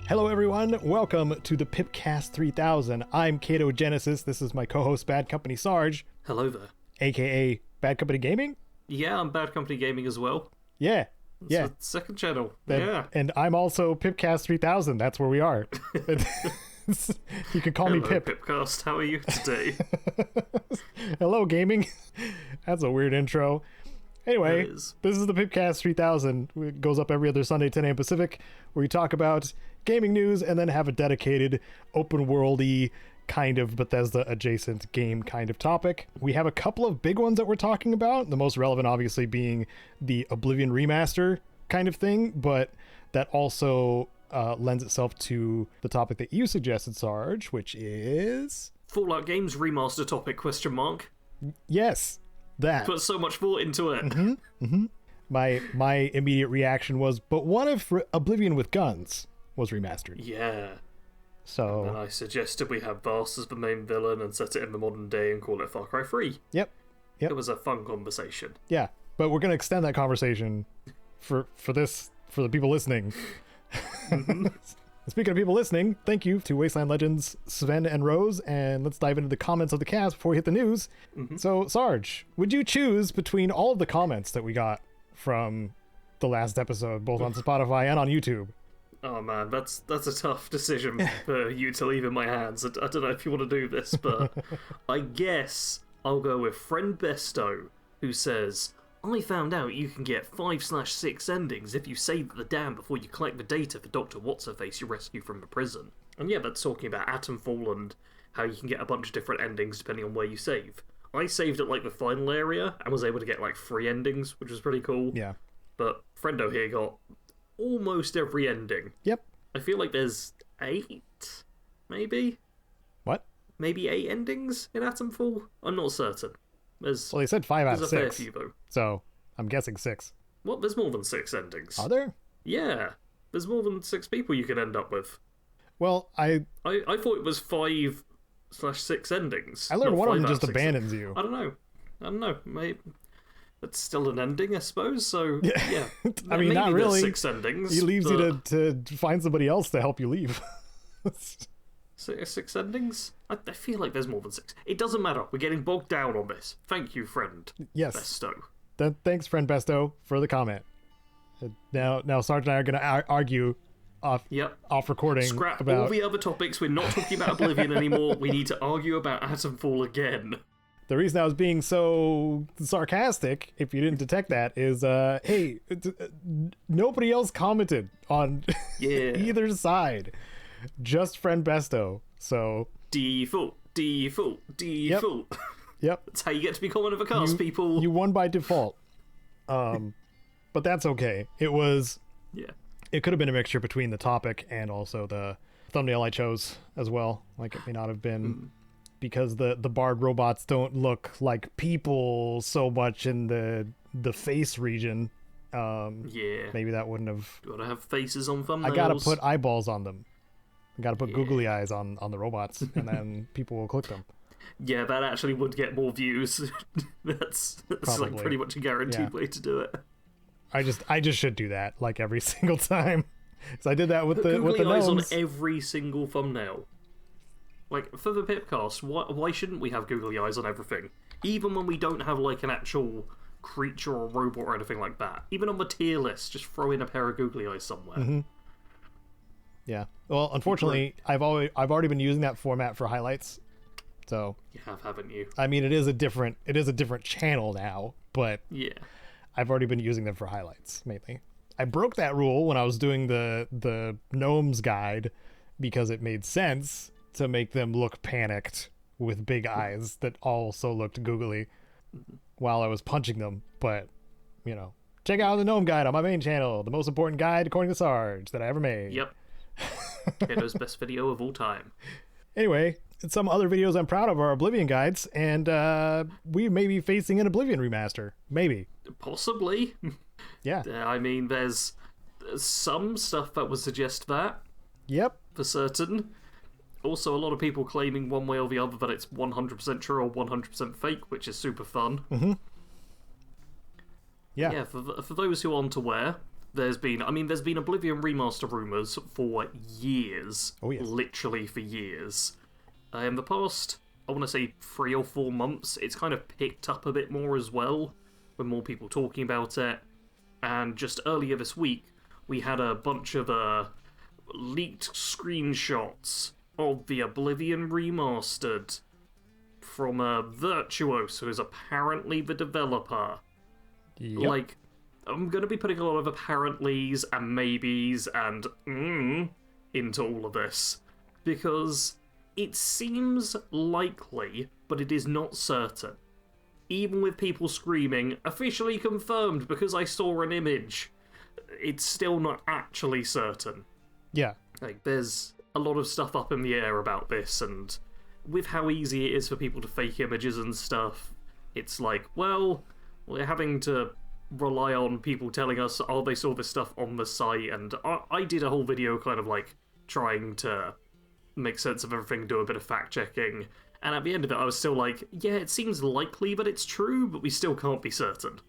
Hello everyone, welcome to the PIPCAST 3000. I'm Caedo Genesis, this is my co-host Bad Company Sarge. Hello there. AKA Bad Company Gaming? Yeah, I'm Bad Company Gaming as well. Yeah. It's the second channel. And I'm also PIPCAST 3000, that's where we are. You can call me Pip. PIPCAST, how are you today? Hello gaming. That's a weird intro. Anyway, this is the PIPCAST 3000. It goes up every other Sunday, 10 a.m. Pacific, where we talk about gaming news and then have a dedicated open worldy kind of Bethesda adjacent game kind of topic. We have a couple of big ones that we're talking about, the most relevant obviously being the Oblivion remaster kind of thing, but that also lends itself to the topic that you suggested, Sarge, which is... Fallout Games remaster topic, ? Yes, that. Put so much thought into it. My immediate reaction was, but what if Oblivion with guns was remastered? Yeah. So... And I suggested we have Vast as the main villain and set it in the modern day and call it Far Cry 3. Yep. It was a fun conversation. Yeah, but we're going to extend that conversation for the people listening. Speaking of people listening, thank you to Wasteland Legends, Sven and Rose, and let's dive into the comments of the cast before we hit the news. So, Sarge, would you choose between all of the comments that we got from the last episode, both on Spotify and on YouTube? Oh man, that's a tough decision for you to leave in my hands. I don't know if you want to do this, but I guess I'll go with Friend Besto, who says, I found out you can get 5/6 endings if you save the dam before you collect the data for Dr. What's-Her-Face you rescue from the prison. And yeah, that's talking about Atomfall and how you can get a bunch of different endings depending on where you save. I saved at like the final area and was able to get like 3 endings, which was pretty cool. Yeah. But Friendo here got almost every ending. Yep. I feel like there's 8, maybe? What? Maybe 8 endings in Atomfall? I'm not certain. Well, they said 5 out of 6. There's a fair few, though. So, I'm guessing 6. What? There's more than 6 endings. Are there? Yeah. There's more than 6 people you can end up with. Well, I thought it was 5/6 endings. I learned Not one of 5 them out just 6. abandons you. I don't know. Maybe it's still an ending, I suppose. So yeah. I mean, maybe not really. There's 6 endings. He leaves you to find somebody else to help you leave. 6 endings? I feel like there's more than 6. It doesn't matter. We're getting bogged down on this. Thank you, friend. Yes. Besto. Thanks, friend Besto, for the comment. Now, Sarge and I are going to argue off recording. Scrap about all the other topics. We're not talking about Oblivion anymore. We need to argue about Atomfall again. The reason I was being so sarcastic, if you didn't detect that, is, hey, nobody else commented on either side. Just friend Besto, so... Default. Yep. That's how you get to be common of a cast, people. You won by default. But that's okay. It was... Yeah. It could have been a mixture between the topic and also the thumbnail I chose as well. Like, it may not have been... Because the bard robots don't look like people so much in the face region. Maybe that wouldn't have... You gotta have faces on thumbnails. I gotta put eyeballs on them. I gotta put googly eyes on the robots, and then people will click them. Yeah, that actually would get more views. that's like pretty much a guaranteed way to do it. I just should do that like every single time. Because I did that with the eyes gnomes. on every single thumbnail. Like for the Pipcast, why shouldn't we have googly eyes on everything? Even when we don't have like an actual creature or robot or anything like that. Even on the tier list, just throw in a pair of googly eyes somewhere. Yeah. Well, unfortunately, I've already been using that format for highlights. So you have, haven't you? I mean, it is a different channel now, but yeah, I've already been using them for highlights mainly. I broke that rule when I was doing the gnomes guide because it made sense to make them look panicked with big eyes that also looked googly while I was punching them. But check out the gnome guide on my main channel, the most important guide according to Sarge that I ever made. Yep. Caedo's best video of all time. Anyway, some other videos I'm proud of are Oblivion guides, and we may be facing an Oblivion remaster. Maybe. Possibly. Yeah. I mean, there's some stuff that would suggest that. Yep. For certain. Also, a lot of people claiming one way or the other that it's 100% true or 100% fake, which is super fun. Yeah. Yeah, for those who aren't aware, there's been Oblivion Remaster rumors for years. Oh, yes. Literally for years. In the past, I want to say 3 or 4 months, it's kind of picked up a bit more as well, with more people talking about it. And just earlier this week, we had a bunch of leaked screenshots of the Oblivion Remastered from Virtuos, who is apparently the developer. Yep. Like, I'm going to be putting a lot of apparentlys and maybes and into all of this, because it seems likely, but it is not certain. Even with people screaming, officially confirmed because I saw an image, it's still not actually certain. Yeah. Like, there's a lot of stuff up in the air about this, and with how easy it is for people to fake images and stuff, it's like, well, we're having to rely on people telling us, oh, they saw this stuff on the site, and I did a whole video kind of like trying to make sense of everything, do a bit of fact-checking, and at the end of it I was still like, yeah, it seems likely that it's true, but we still can't be certain.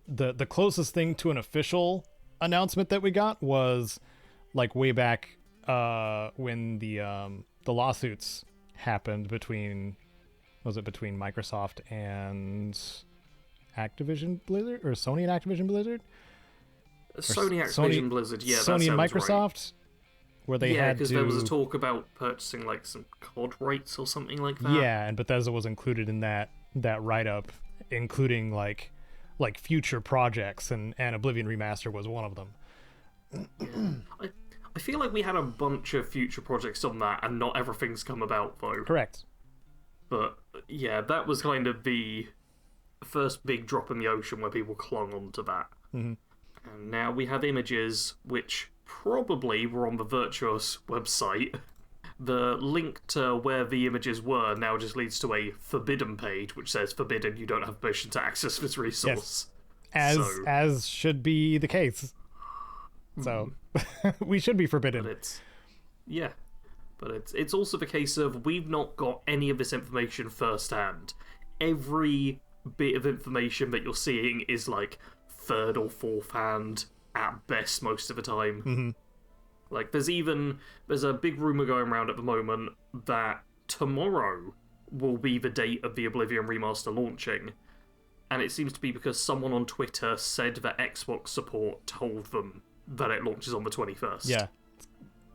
The closest thing to an official announcement that we got was like way back when the lawsuits happened between Microsoft and Activision Blizzard, or Sony and Activision Blizzard? Sony, Activision, Blizzard, yeah, Sony and Microsoft, right. Where they had because there was a talk about purchasing like some COD rights or something like that. Yeah, and Bethesda was included in that write-up, including like future projects, and Oblivion Remaster was one of them. Yeah. I feel like we had a bunch of future projects on that, and not everything's come about, though. Correct. But, yeah, that was kind of the first big drop in the ocean where people clung onto that. Mm-hmm. And now we have images which probably were on the Virtuos website. The link to where the images were now just leads to a forbidden page, which says forbidden, you don't have permission to access this resource. Yes. As should be the case. So we should be forbidden. But it's also the case of we've not got any of this information firsthand. Every bit of information that you're seeing is like third or fourth hand at best most of the time. Mm-hmm. Like there's a big rumor going around at the moment that tomorrow will be the date of the Oblivion Remaster launching. And it seems to be because someone on Twitter said that Xbox support told them that it launches on the 21st. Yeah.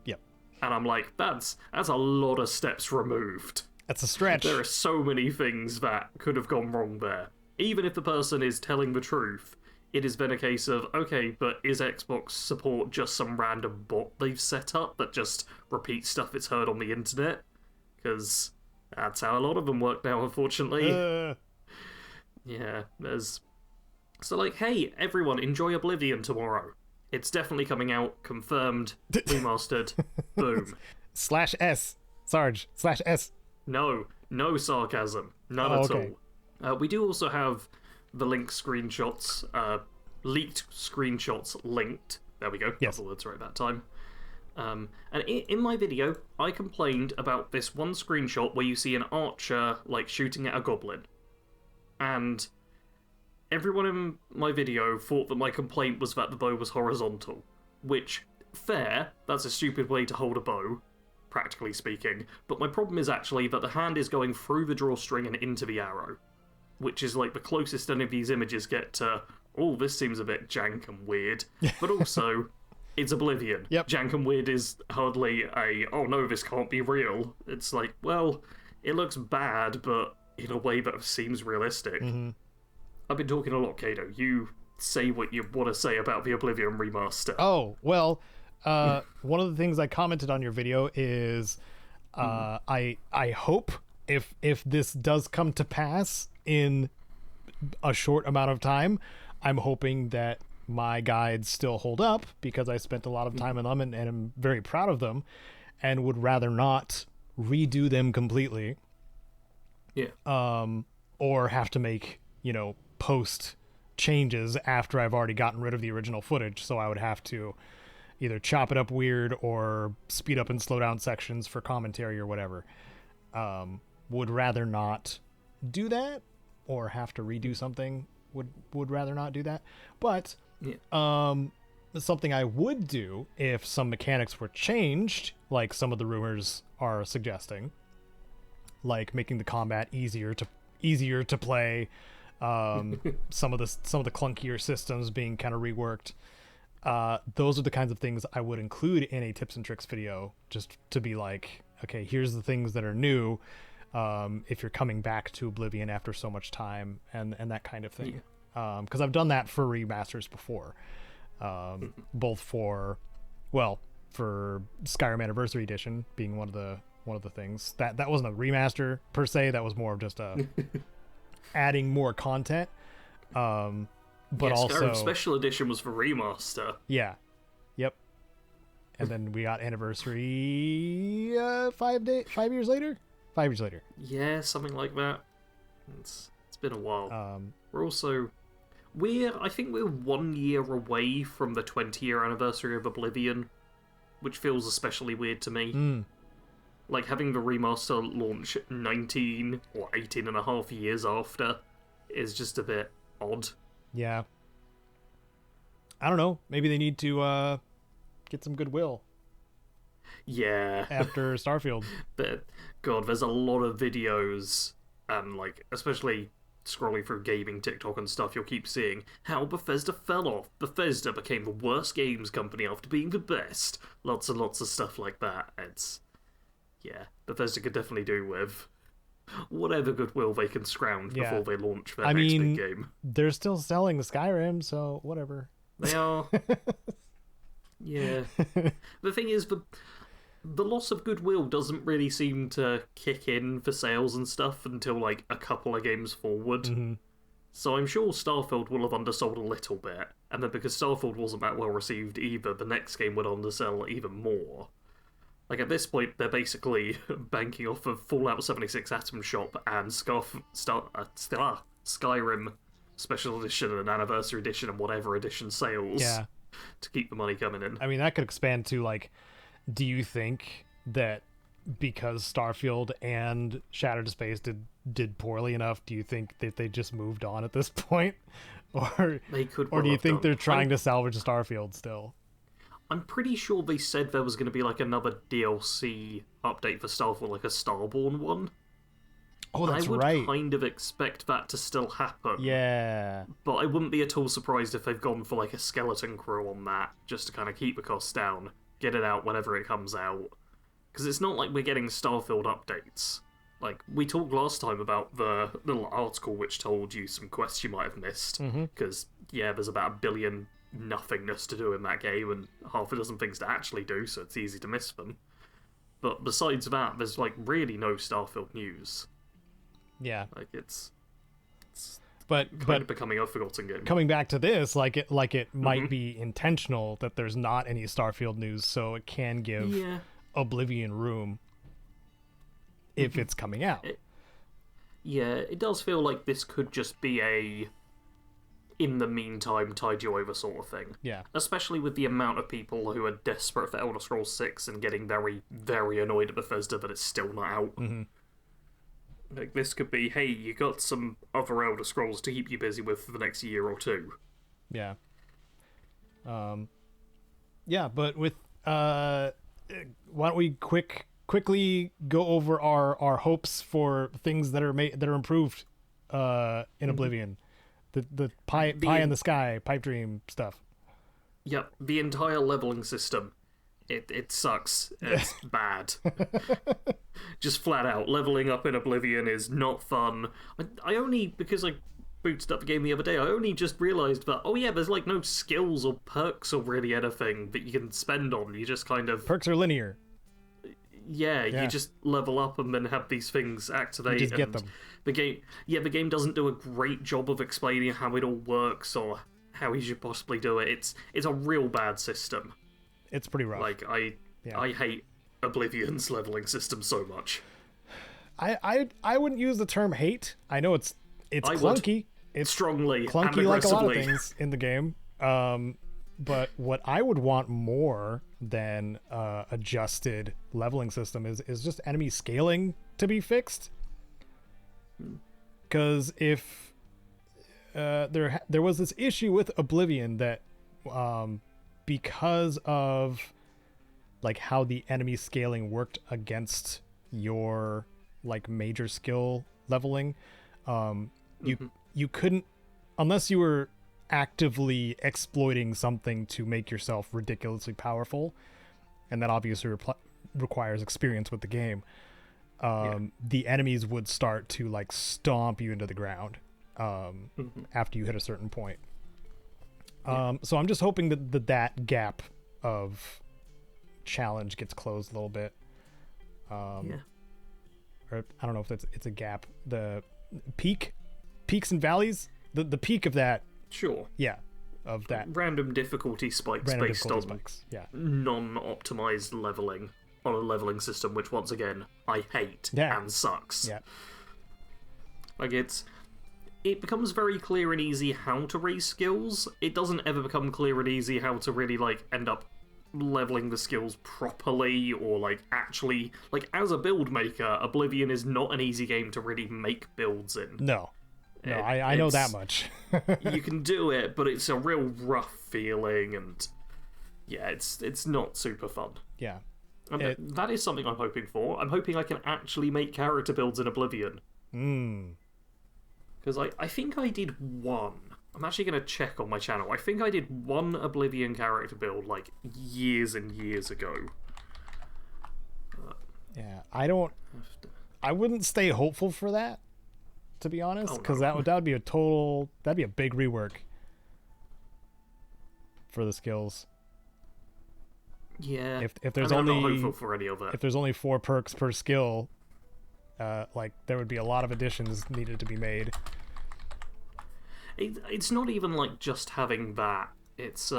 Yep. And I'm like, that's a lot of steps removed. That's a stretch. There are so many things that could have gone wrong there. Even if the person is telling the truth, it has been a case of, okay, but is Xbox support just some random bot they've set up that just repeats stuff it's heard on the internet? Because that's how a lot of them work now, unfortunately. Yeah, So like, hey, everyone, enjoy Oblivion tomorrow. It's definitely coming out, confirmed, remastered, boom. /S, Sarge, /S. No sarcasm, none at all. We do also have the link screenshots, leaked screenshots linked. There we go, yes. Got the words right that time. And in my video, I complained about this one screenshot where you see an archer, like, shooting at a goblin. And everyone in my video thought that my complaint was that the bow was horizontal. Which, fair, that's a stupid way to hold a bow, practically speaking. But my problem is actually that the hand is going through the drawstring and into the arrow. Which is like the closest any of these images get to, oh, this seems a bit jank and weird. But also, it's Oblivion. Yep. Jank and weird is hardly oh no, this can't be real. It's like, well, it looks bad, but in a way that seems realistic. Mm-hmm. I've been talking a lot, Caedo. You say what you want to say about the Oblivion remaster. Oh, well, one of the things I commented on your video is I hope if this does come to pass in a short amount of time, I'm hoping that my guides still hold up, because I spent a lot of time in them and I'm very proud of them, and would rather not redo them completely. Yeah. Or have to make, post changes after I've already gotten rid of the original footage. So I would have to either chop it up weird or speed up and slow down sections for commentary or whatever. Would rather not do that, or have to redo something. Would rather not do that. But yeah. something I would do if some mechanics were changed, like some of the rumors are suggesting, like making the combat easier to play, some of the clunkier systems being kind of reworked. Those are the kinds of things I would include in a tips and tricks video, just to be like, okay, here's the things that are new, if you're coming back to Oblivion after so much time, and that kind of thing. Because I've done that for remasters before, both for Skyrim Anniversary Edition being one of the things that wasn't a remaster per se. That was more of just a adding more content. But yeah, also Skyrim Special Edition was for remaster. Yeah. Yep. And then we got Anniversary 5 years later. 5 years later. Yeah, something like that. It's been a while. I think we're 1 year away from the 20-year anniversary of Oblivion, which feels especially weird to me. Like, having the remaster launch 19 or 18 and a half years after is just a bit odd. Yeah. I don't know. Maybe they need to get some goodwill. Yeah. After Starfield. But, God, there's a lot of videos, and, like, especially scrolling through gaming TikTok and stuff, you'll keep seeing how Bethesda fell off. Bethesda became the worst games company after being the best. Lots and lots of stuff like that. Yeah, Bethesda could definitely do with whatever goodwill they can scrounge before they launch their next big game. They're still selling the Skyrim, so whatever. They are. Yeah. The thing is, the loss of goodwill doesn't really seem to kick in for sales and stuff until, like, a couple of games forward. So I'm sure Starfield will have undersold a little bit, and then because Starfield wasn't that well received either, the next game would undersell even more. Like, at this point, they're basically banking off of Fallout 76 Atom Shop and Skyrim Special Edition and Anniversary Edition and whatever edition sales to keep the money coming in. I mean, that could expand to, like, do you think that because Starfield and Shattered Space did poorly enough, do you think that they just moved on at this point? Or do you think they're trying to salvage Starfield still? I'm pretty sure they said there was going to be, like, another DLC update for Starfield, like a Starborn one. Oh, that's right. right. I would kind of expect that to still happen. Yeah. But I wouldn't be at all surprised if they've gone for, like, a skeleton crew on that, just to kind of keep the costs down, get it out whenever it comes out. Because it's not like we're getting Starfield updates. Like, we talked last time about the little article which told you some quests you might have missed. Because, there's about 1 billion nothingness to do in that game and half a dozen things to actually do, so it's easy to miss them. But besides that, there's, like, really no Starfield news. Yeah. Like, it's but kind of becoming a forgotten game. Coming back to this, like it might be intentional that there's not any Starfield news, so it can give Oblivion room if it's coming out. It does feel like this could just be a in the meantime tide you over sort of thing. Yeah. Especially with the amount of people who are desperate for Elder Scrolls 6 and getting very, very annoyed at Bethesda that it's still not out. Like, this could be, hey, you got some other Elder Scrolls to keep you busy with for the next year or two. Yeah. But with why don't we quickly go over our hopes for things that are improved in Oblivion. The pie in the sky, pipe dream stuff. Yep, the entire leveling system. It sucks. It's bad. Just flat out, leveling up in Oblivion is not fun. I only, because I booted up the game the other day, I only just realised that, there's, like, no skills or perks or really anything that you can spend on. You just kind of... Perks are linear. Yeah, you just level up and then have these things activate. You just get them. The game doesn't do a great job of explaining how it all works or how you should possibly do it. It's a real bad system. It's pretty rough. Like, I hate Oblivion's leveling system so much. I wouldn't use the term hate. I know it's clunky. It's strongly clunky and like a lot of things in the game. But what I would want more than adjusted leveling system is just enemy scaling to be fixed. Because if there was this issue with Oblivion that because of like how the enemy scaling worked against your like major skill leveling, you couldn't, unless you were actively exploiting something to make yourself ridiculously powerful, and that obviously requires experience with the game. The enemies would start to like stomp you into the ground after you hit a certain point. So I'm just hoping that that gap of challenge gets closed a little bit. Or I don't know if it's a gap. The peaks and valleys, the peak of that. Sure. Yeah, of that random difficulty spikes based on non-optimized leveling on a leveling system, which once again I hate and sucks. Yeah. Like it becomes very clear and easy how to raise skills. It doesn't ever become clear and easy how to really like end up leveling the skills properly, or like actually like as a build maker, Oblivion is not an easy game to really make builds in. No, I know that much. You can do it, but it's a real rough feeling, and yeah, it's not super fun. Yeah. And that is something I'm hoping for. I'm hoping I can actually make character builds in Oblivion. Because I think I did one. I'm actually going to check on my channel. I think I did one Oblivion character build, like, years and years ago. Yeah, I wouldn't stay hopeful for that, to be honest, because that would be that'd be a big rework for the skills. Yeah. If there's I'm not hopeful for any of that. If there's only 4 perks per skill, like there would be a lot of additions needed to be made. It's not even like just having that. It's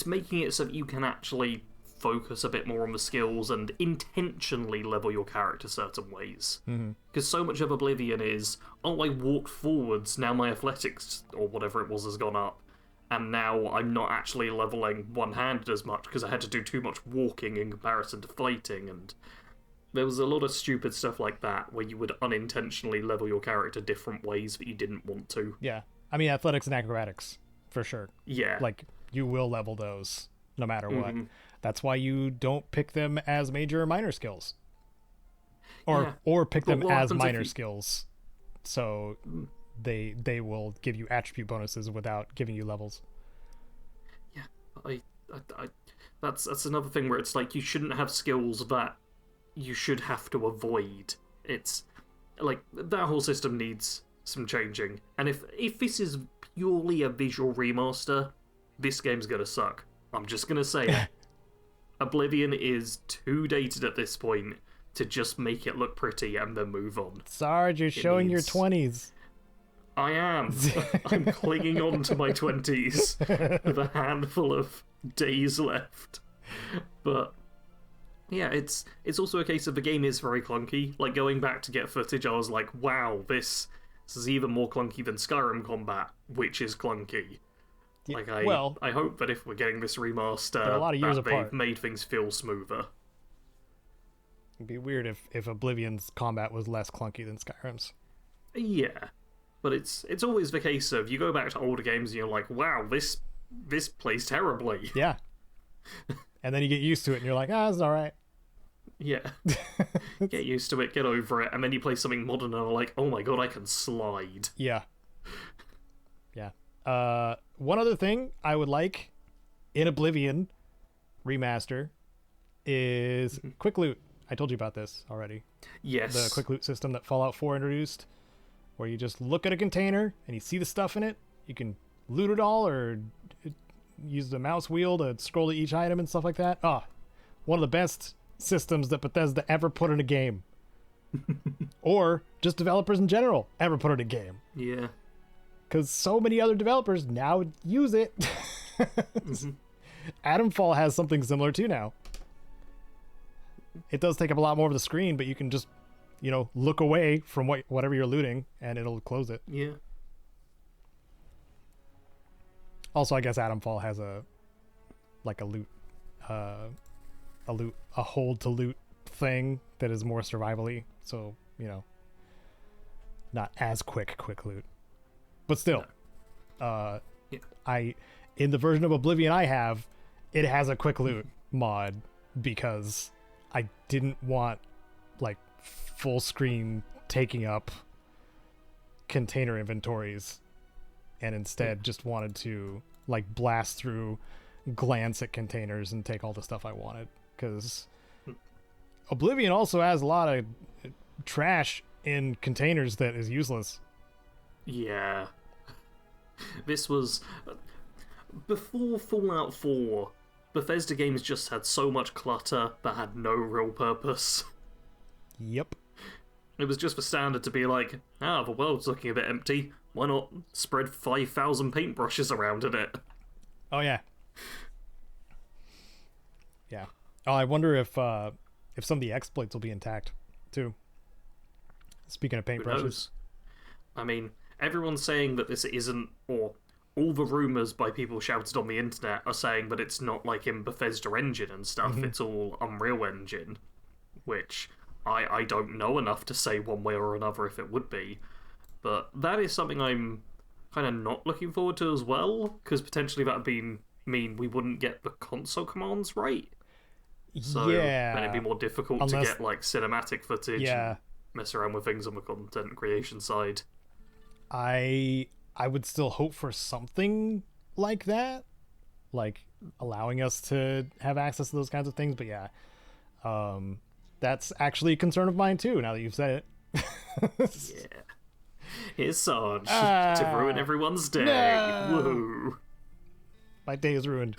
making it so that you can actually focus a bit more on the skills and intentionally level your character certain ways. Because so much of Oblivion is, I walked forwards, now my athletics or whatever it was has gone up, and now I'm not actually leveling one-handed as much because I had to do too much walking in comparison to fighting, and there was a lot of stupid stuff like that where you would unintentionally level your character different ways that you didn't want to. Yeah. I mean, athletics and acrobatics, for sure. Yeah. Like, you will level those no matter what. That's why you don't pick them as major or minor skills. Or pick them as minor skills. So they will give you attribute bonuses without giving you levels. Yeah. That's another thing where it's like you shouldn't have skills that you should have to avoid. It's like that whole system needs some changing, and if this is purely a visual remaster, this game's gonna suck. I'm just gonna say it. Oblivion is too dated at this point to just make it look pretty and then move on. Sarge, you're showing your 20s. I am. I'm clinging on to my 20s with a handful of days left. But yeah, it's also a case of the game is very clunky. Like, going back to get footage, I was like, wow, this is even more clunky than Skyrim combat, which is clunky. Yeah, like, I hope that if we're getting this remaster, a lot of years apart. They've made things feel smoother. It'd be weird if Oblivion's combat was less clunky than Skyrim's. Yeah, but it's always the case of you go back to older games and you're like, wow, this plays terribly. Yeah. And then you get used to it and you're like, it's all right. Yeah. Get used to it, get over it, and then you play something modern and are like, oh my god, I can slide. Yeah. Yeah. One other thing I would like in Oblivion Remaster is quick loot. I told you about this already. Yes. The quick loot system that Fallout 4 introduced, where you just look at a container and you see the stuff in it. You can loot it all or use the mouse wheel to scroll to each item and stuff like that. One of the best systems that Bethesda ever put in a game. Or just developers in general ever put in a game. Yeah. Because so many other developers now use it. Atomfall has something similar too now. It does take up a lot more of the screen, but you can just, look away from whatever you're looting and it'll close it. Yeah. Also, I guess Atomfall has a hold to loot thing that is more survival-y. So, not as quick loot. But still, yeah. in the version of Oblivion I have, it has a quick loot mod because I didn't want like full screen taking up container inventories, and instead just wanted to like blast through, glance at containers, and take all the stuff I wanted, because Oblivion also has a lot of trash in containers that is useless. Yeah. This was... Before Fallout 4, Bethesda games just had so much clutter that had no real purpose. Yep. It was just for standard to be like, the world's looking a bit empty. Why not spread 5,000 paintbrushes around in it? Oh, yeah. Yeah. Oh, I wonder if some of the exploits will be intact, too. Speaking of paintbrushes. I mean, everyone's saying that this isn't, or all the rumours by people shouted on the internet are saying that it's not like in Bethesda Engine and stuff, it's all Unreal Engine, which I don't know enough to say one way or another if it would be, but that is something I'm kind of not looking forward to as well, because potentially that would mean we wouldn't get the console commands right. So yeah, then it'd be more difficult to get like cinematic footage. Yeah. And mess around with things on the content creation side. I would still hope for something like that, like allowing us to have access to those kinds of things. But yeah, that's actually a concern of mine too, now that you've said it. Yeah. Here's Sarge to ruin everyone's day. No. Woohoo. My day is ruined.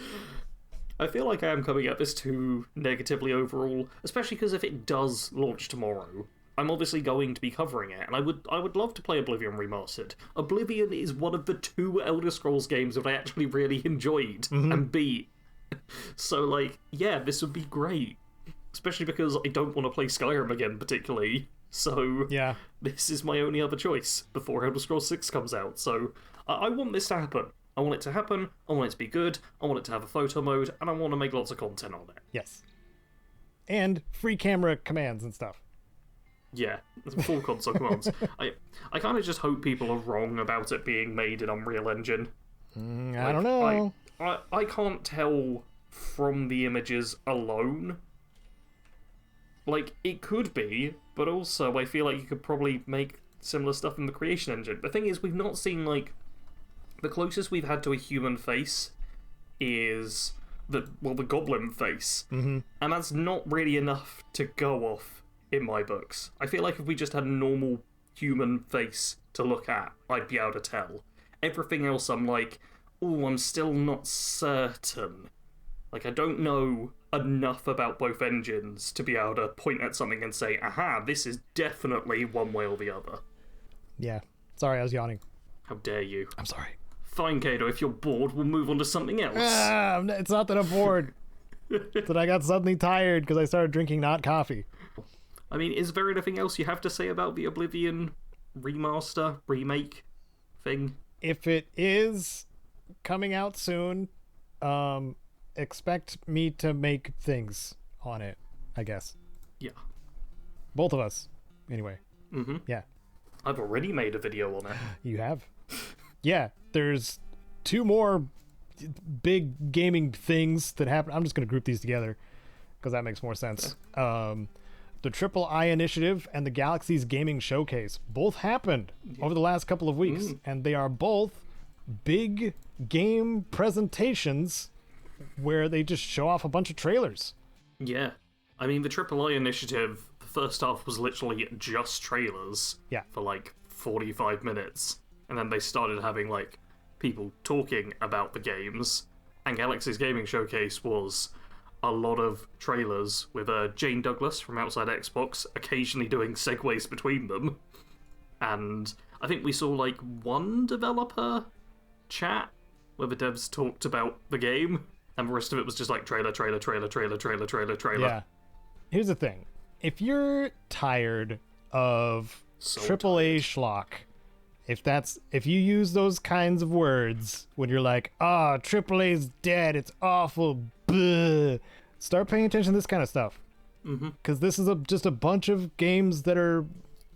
I feel like I am coming at this too negatively overall, especially because if it does launch tomorrow, I'm obviously going to be covering it, and I would love to play Oblivion Remastered. Oblivion is one of the 2 Elder Scrolls games that I actually really enjoyed and beat. So, like, yeah, this would be great. Especially because I don't want to play Skyrim again, particularly. So, yeah, this is my only other choice before Elder Scrolls 6 comes out. So, I want this to happen. I want it to happen, I want it to be good, I want it to have a photo mode, and I want to make lots of content on it. Yes. And free camera commands and stuff. Yeah, full console commands. I kind of just hope people are wrong about it being made in Unreal Engine. I don't know. I can't tell from the images alone. Like, it could be, but also I feel like you could probably make similar stuff in the creation engine. The thing is, we've not seen, like... The closest we've had to a human face is the goblin face. And that's not really enough to go off in my books. I feel like if we just had a normal human face to look at, I'd be able to tell. Everything else I'm like, I'm still not certain. Like, I don't know enough about both engines to be able to point at something and say, aha, this is definitely one way or the other. Yeah. Sorry, I was yawning. How dare you. I'm sorry. Fine, Caedo, if you're bored, we'll move on to something else. It's not that I'm bored. It's that I got suddenly tired because I started drinking not coffee. I mean, is there anything else you have to say about the Oblivion remaster, remake thing? If it is coming out soon, expect me to make things on it, I guess. Yeah. Both of us, anyway. Yeah. I've already made a video on it. You have? Yeah, there's 2 more big gaming things that happen. I'm just going to group these together because that makes more sense. The Triple I Initiative and the Galaxy's Gaming Showcase both happened over the last couple of weeks, and they are both big game presentations where they just show off a bunch of trailers. Yeah. I mean, the Triple I Initiative, the first half was literally just trailers for like 45 minutes. And then they started having, like, people talking about the games. And Galaxy's Gaming Showcase was a lot of trailers with Jane Douglas from Outside Xbox occasionally doing segues between them. And I think we saw, like, one developer chat where the devs talked about the game. And the rest of it was just, like, trailer. Yeah. Here's the thing. If you're tired of AAA schlock... If you use those kinds of words when you're like, AAA's dead, it's awful, bleh, start paying attention to this kind of stuff. Because this is just a bunch of games that are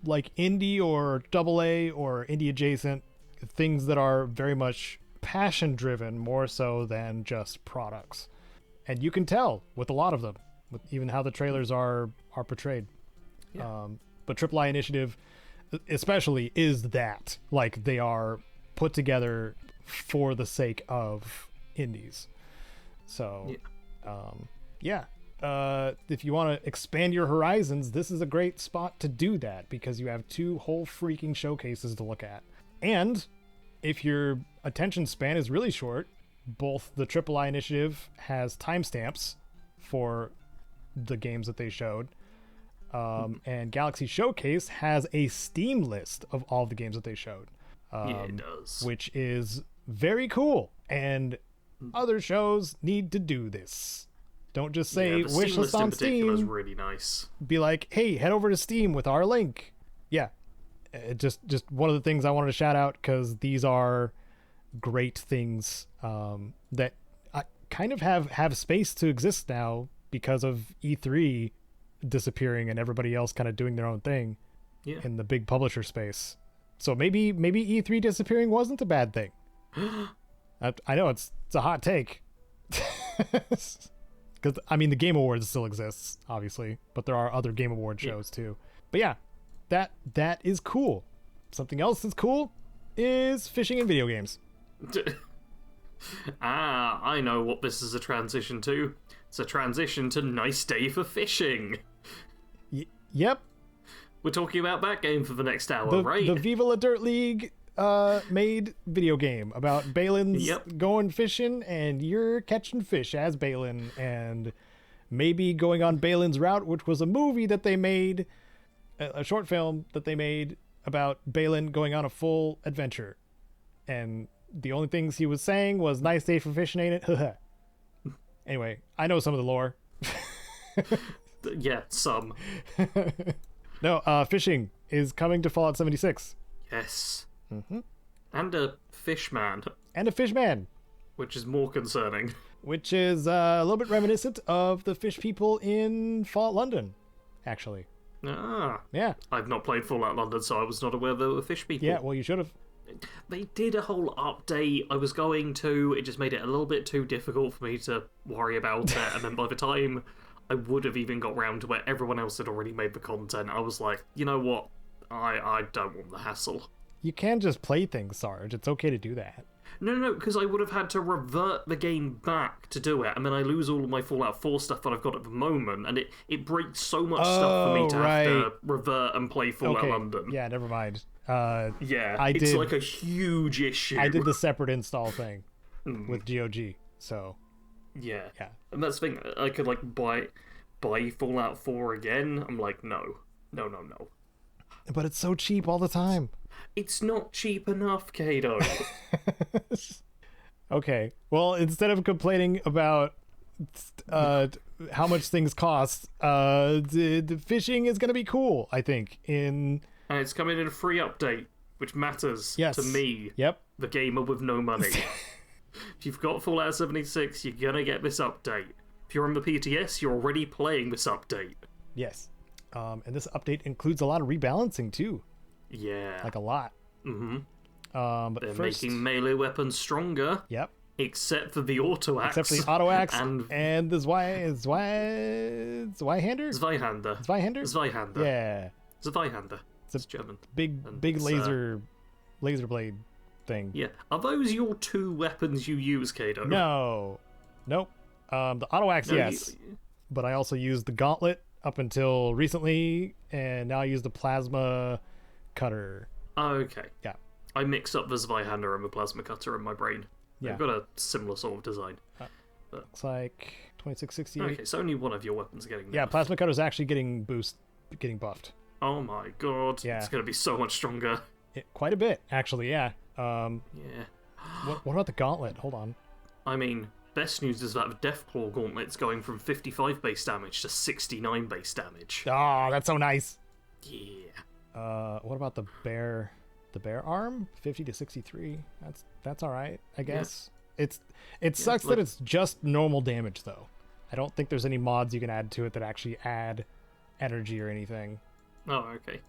like indie or AA or indie adjacent, things that are very much passion driven more so than just products. And you can tell with a lot of them, with even how the trailers are portrayed. Yeah. But AAA Initiative especially is that, like, they are put together for the sake of indies. So if you want to expand your horizons, this is a great spot to do that, because you have 2 whole freaking showcases to look at. And if your attention span is really short, both the AAA Initiative has timestamps for the games that they showed, and Galaxy Showcase has a Steam list of all the games that they showed. It does. Which is very cool. And other shows need to do this. Don't just say wishlist on Steam. Is really nice. Be like, hey, head over to Steam with our link. Yeah. Just one of the things I wanted to shout out, because these are great things that kind of have space to exist now because of E3 disappearing and everybody else kind of doing their own thing in the big publisher space. So maybe E3 disappearing wasn't a bad thing. I know it's a hot take. Because, I mean, the Game Awards still exists, obviously, but there are other Game Award shows too. But yeah, that is cool. Something else that's cool is fishing in video games. I know what this is a transition to. It's a transition to Nice Day for Fishing. Yep. We're talking about that game for the next hour, right? The Viva La Dirt League made video game about Balin's going fishing, and you're catching fish as Balin, and maybe going on Balin's route, which was a movie that they made, a short film that they made about Balin going on a full adventure. And the only things he was saying was, nice day for fishing, ain't it? Anyway, I know some of the lore. Yeah, some. No, fishing is coming to Fallout 76. Yes. Mm-hmm. And a fishman. And a fishman. Which is more concerning. Which is a little bit reminiscent of the fish people in Fallout London, actually. Ah. Yeah. I've not played Fallout London, so I was not aware there were fish people. Yeah, well, you should have. They did a whole update. I was going to. It just made it a little bit too difficult for me to worry about it. And then by the time I would have even got round to where everyone else had already made the content, I was like, you know what? I don't want the hassle. You can just play things, Sarge. It's okay to do that. No, because I would have had to revert the game back to do it, and then I lose all of my Fallout 4 stuff that I've got at the moment, and it breaks so much stuff for me to have to revert and play Fallout London. Yeah, never mind. It's like a huge issue. I did the separate install thing with GOG, so... Yeah. And that's the thing, I could, like, buy Fallout 4 again. I'm like, no. But it's so cheap all the time. It's not cheap enough, Caedo. Okay. Well, instead of complaining about how much things cost, the fishing is going to be cool, I think. And it's coming in a free update, which matters to me, the gamer with no money. If you've got Fallout 76, you're going to get this update. If you're on the PTS, you're already playing this update. Yes. And this update includes a lot of rebalancing, too. Yeah. Like a lot. Mm-hmm. But they're first... making melee weapons stronger. Yep. Except for the auto axe. Except for the auto axe and the Zweihander? Zweihander. Yeah. Zweihander. It's German. Big laser blade thing. Yeah. Are those your 2 weapons you use, Caedo? No. Nope. The auto axe, yes. But I also used the gauntlet up until recently, and now I use the plasma cutter. Okay. Yeah. I mix up the Zweihander and the plasma cutter in my brain. Yeah. They've got a similar sort of design. Looks like 2668. Okay, so only one of your weapons getting buffed. Yeah, plasma cutter's actually getting buffed. Oh my god. Yeah. It's going to be so much stronger. Quite a bit, actually, yeah. Yeah. What about the gauntlet? Hold on. I mean, best news is that the Deathclaw gauntlet's going from 55 base damage to 69 base damage. Oh, that's so nice. Yeah. What about the bear arm? 50 to 63. That's all right, I guess. Yeah. It sucks that it's just normal damage though. I don't think there's any mods you can add to it that actually add energy or anything. Oh, okay.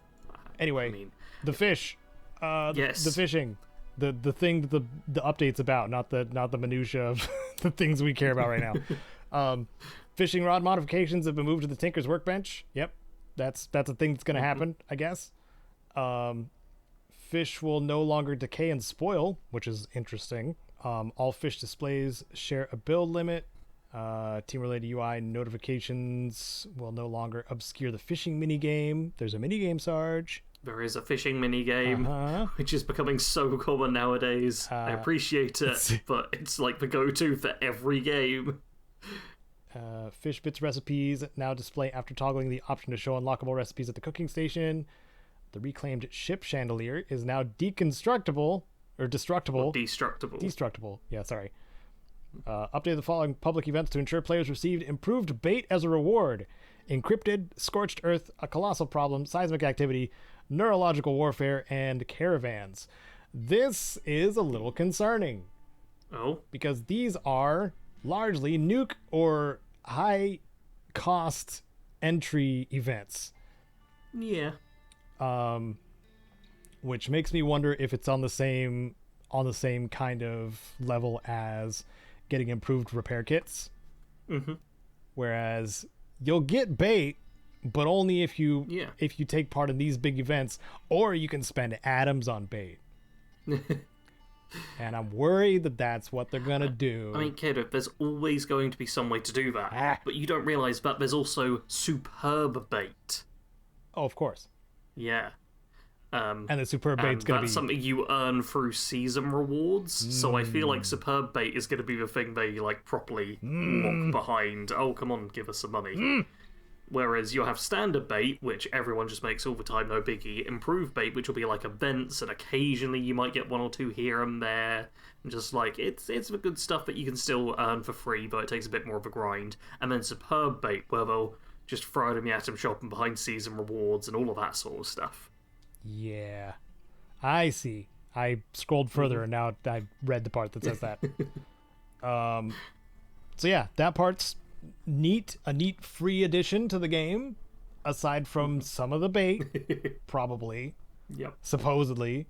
Anyway, the fish. Yes. The fishing. the thing that the update's about, not the minutia of the things we care about right now. Fishing rod modifications have been moved to the Tinker's Workbench. Yep, that's a thing that's going to happen, I guess. Fish will no longer decay and spoil, which is interesting. All fish displays share a build limit. Team-related UI notifications will no longer obscure the fishing minigame. There's a minigame, Sarge. There is a fishing minigame, which is becoming so common nowadays. I appreciate it, but it's like the go-to for every game. Fish bits recipes now display after toggling the option to show unlockable recipes at the cooking station. The reclaimed ship chandelier is now deconstructible, or destructible. Destructible. Yeah, sorry. Update the following public events to ensure players received improved bait as a reward. Encrypted, scorched earth, a colossal problem, seismic activity, neurological warfare, and caravans. This is a little concerning. Oh? Because these are largely nuke or high cost entry events. Yeah. Which makes me wonder if it's on the same kind of level as getting improved repair kits. Mm-hmm. Whereas you'll get bait, but only if you take part in these big events, or you can spend atoms on bait. And I'm worried that that's what they're gonna do. I mean, Caedo, there's always going to be some way to do that, but you don't realize that there's also superb bait. Oh, of course. Yeah. And the superb bait's gonna be something you earn through season rewards. So I feel like superb bait is gonna be the thing they like properly lock behind. Oh, come on, give us some money. Whereas you'll have standard bait, which everyone just makes all the time, no biggie. Improved bait, which will be like events, and occasionally you might get one or two here and there. And just like, it's the good stuff that you can still earn for free, but it takes a bit more of a grind. And then superb bait, where they'll just throw it in the atom shop and behind season rewards and all of that sort of stuff. Yeah. I see. I scrolled further and now I read the part that says that. So yeah, that part's neat. A neat free addition to the game, aside from some of the bait, probably. Yep. Supposedly.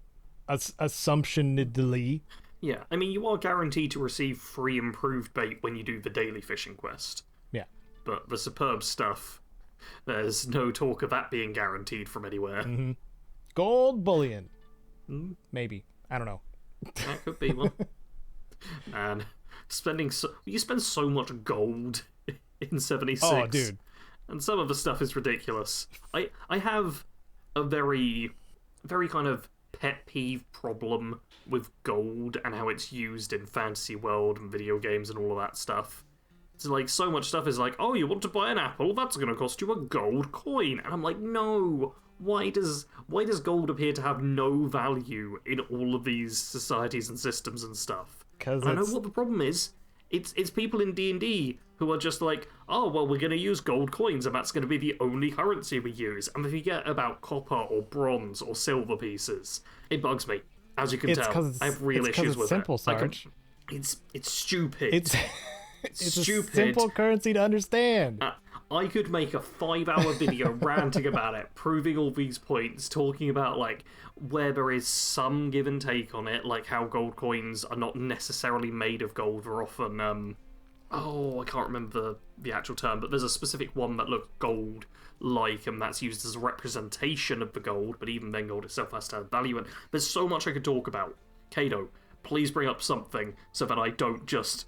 Assumptionedly. Yeah, I mean, you are guaranteed to receive free improved bait when you do the daily fishing quest. Yeah. But the superb stuff, there's no talk of that being guaranteed from anywhere. Mm-hmm. Gold bullion. Maybe. I don't know. That could be one. Man, you spend so much gold in 76. Oh, dude. And some of the stuff is ridiculous. I have a very, very kind of pet peeve problem with gold and how it's used in fantasy world and video games and all of that stuff. It's like, so much stuff is like, oh, you want to buy an apple? That's going to cost you a gold coin. And I'm like, no. Why does gold appear to have no value in all of these societies and systems and stuff? Because I know what the problem is. It's people in D&D who are just like, oh, well, we're going to use gold coins and that's going to be the only currency we use. And if you get about copper or bronze or silver pieces, it bugs me. As you can tell, I have real issues with simple, it. Sarge. It's stupid. It's stupid. A simple currency to understand. I could make a 5-hour video ranting about it, proving all these points, talking about like where there is some give and take on it, like how gold coins are not necessarily made of gold. They're often, I can't remember the actual term, but there's a specific one that looks gold-like, and that's used as a representation of the gold, but even then gold itself has to have value. And there's so much I could talk about. Caedo, please bring up something so that I don't just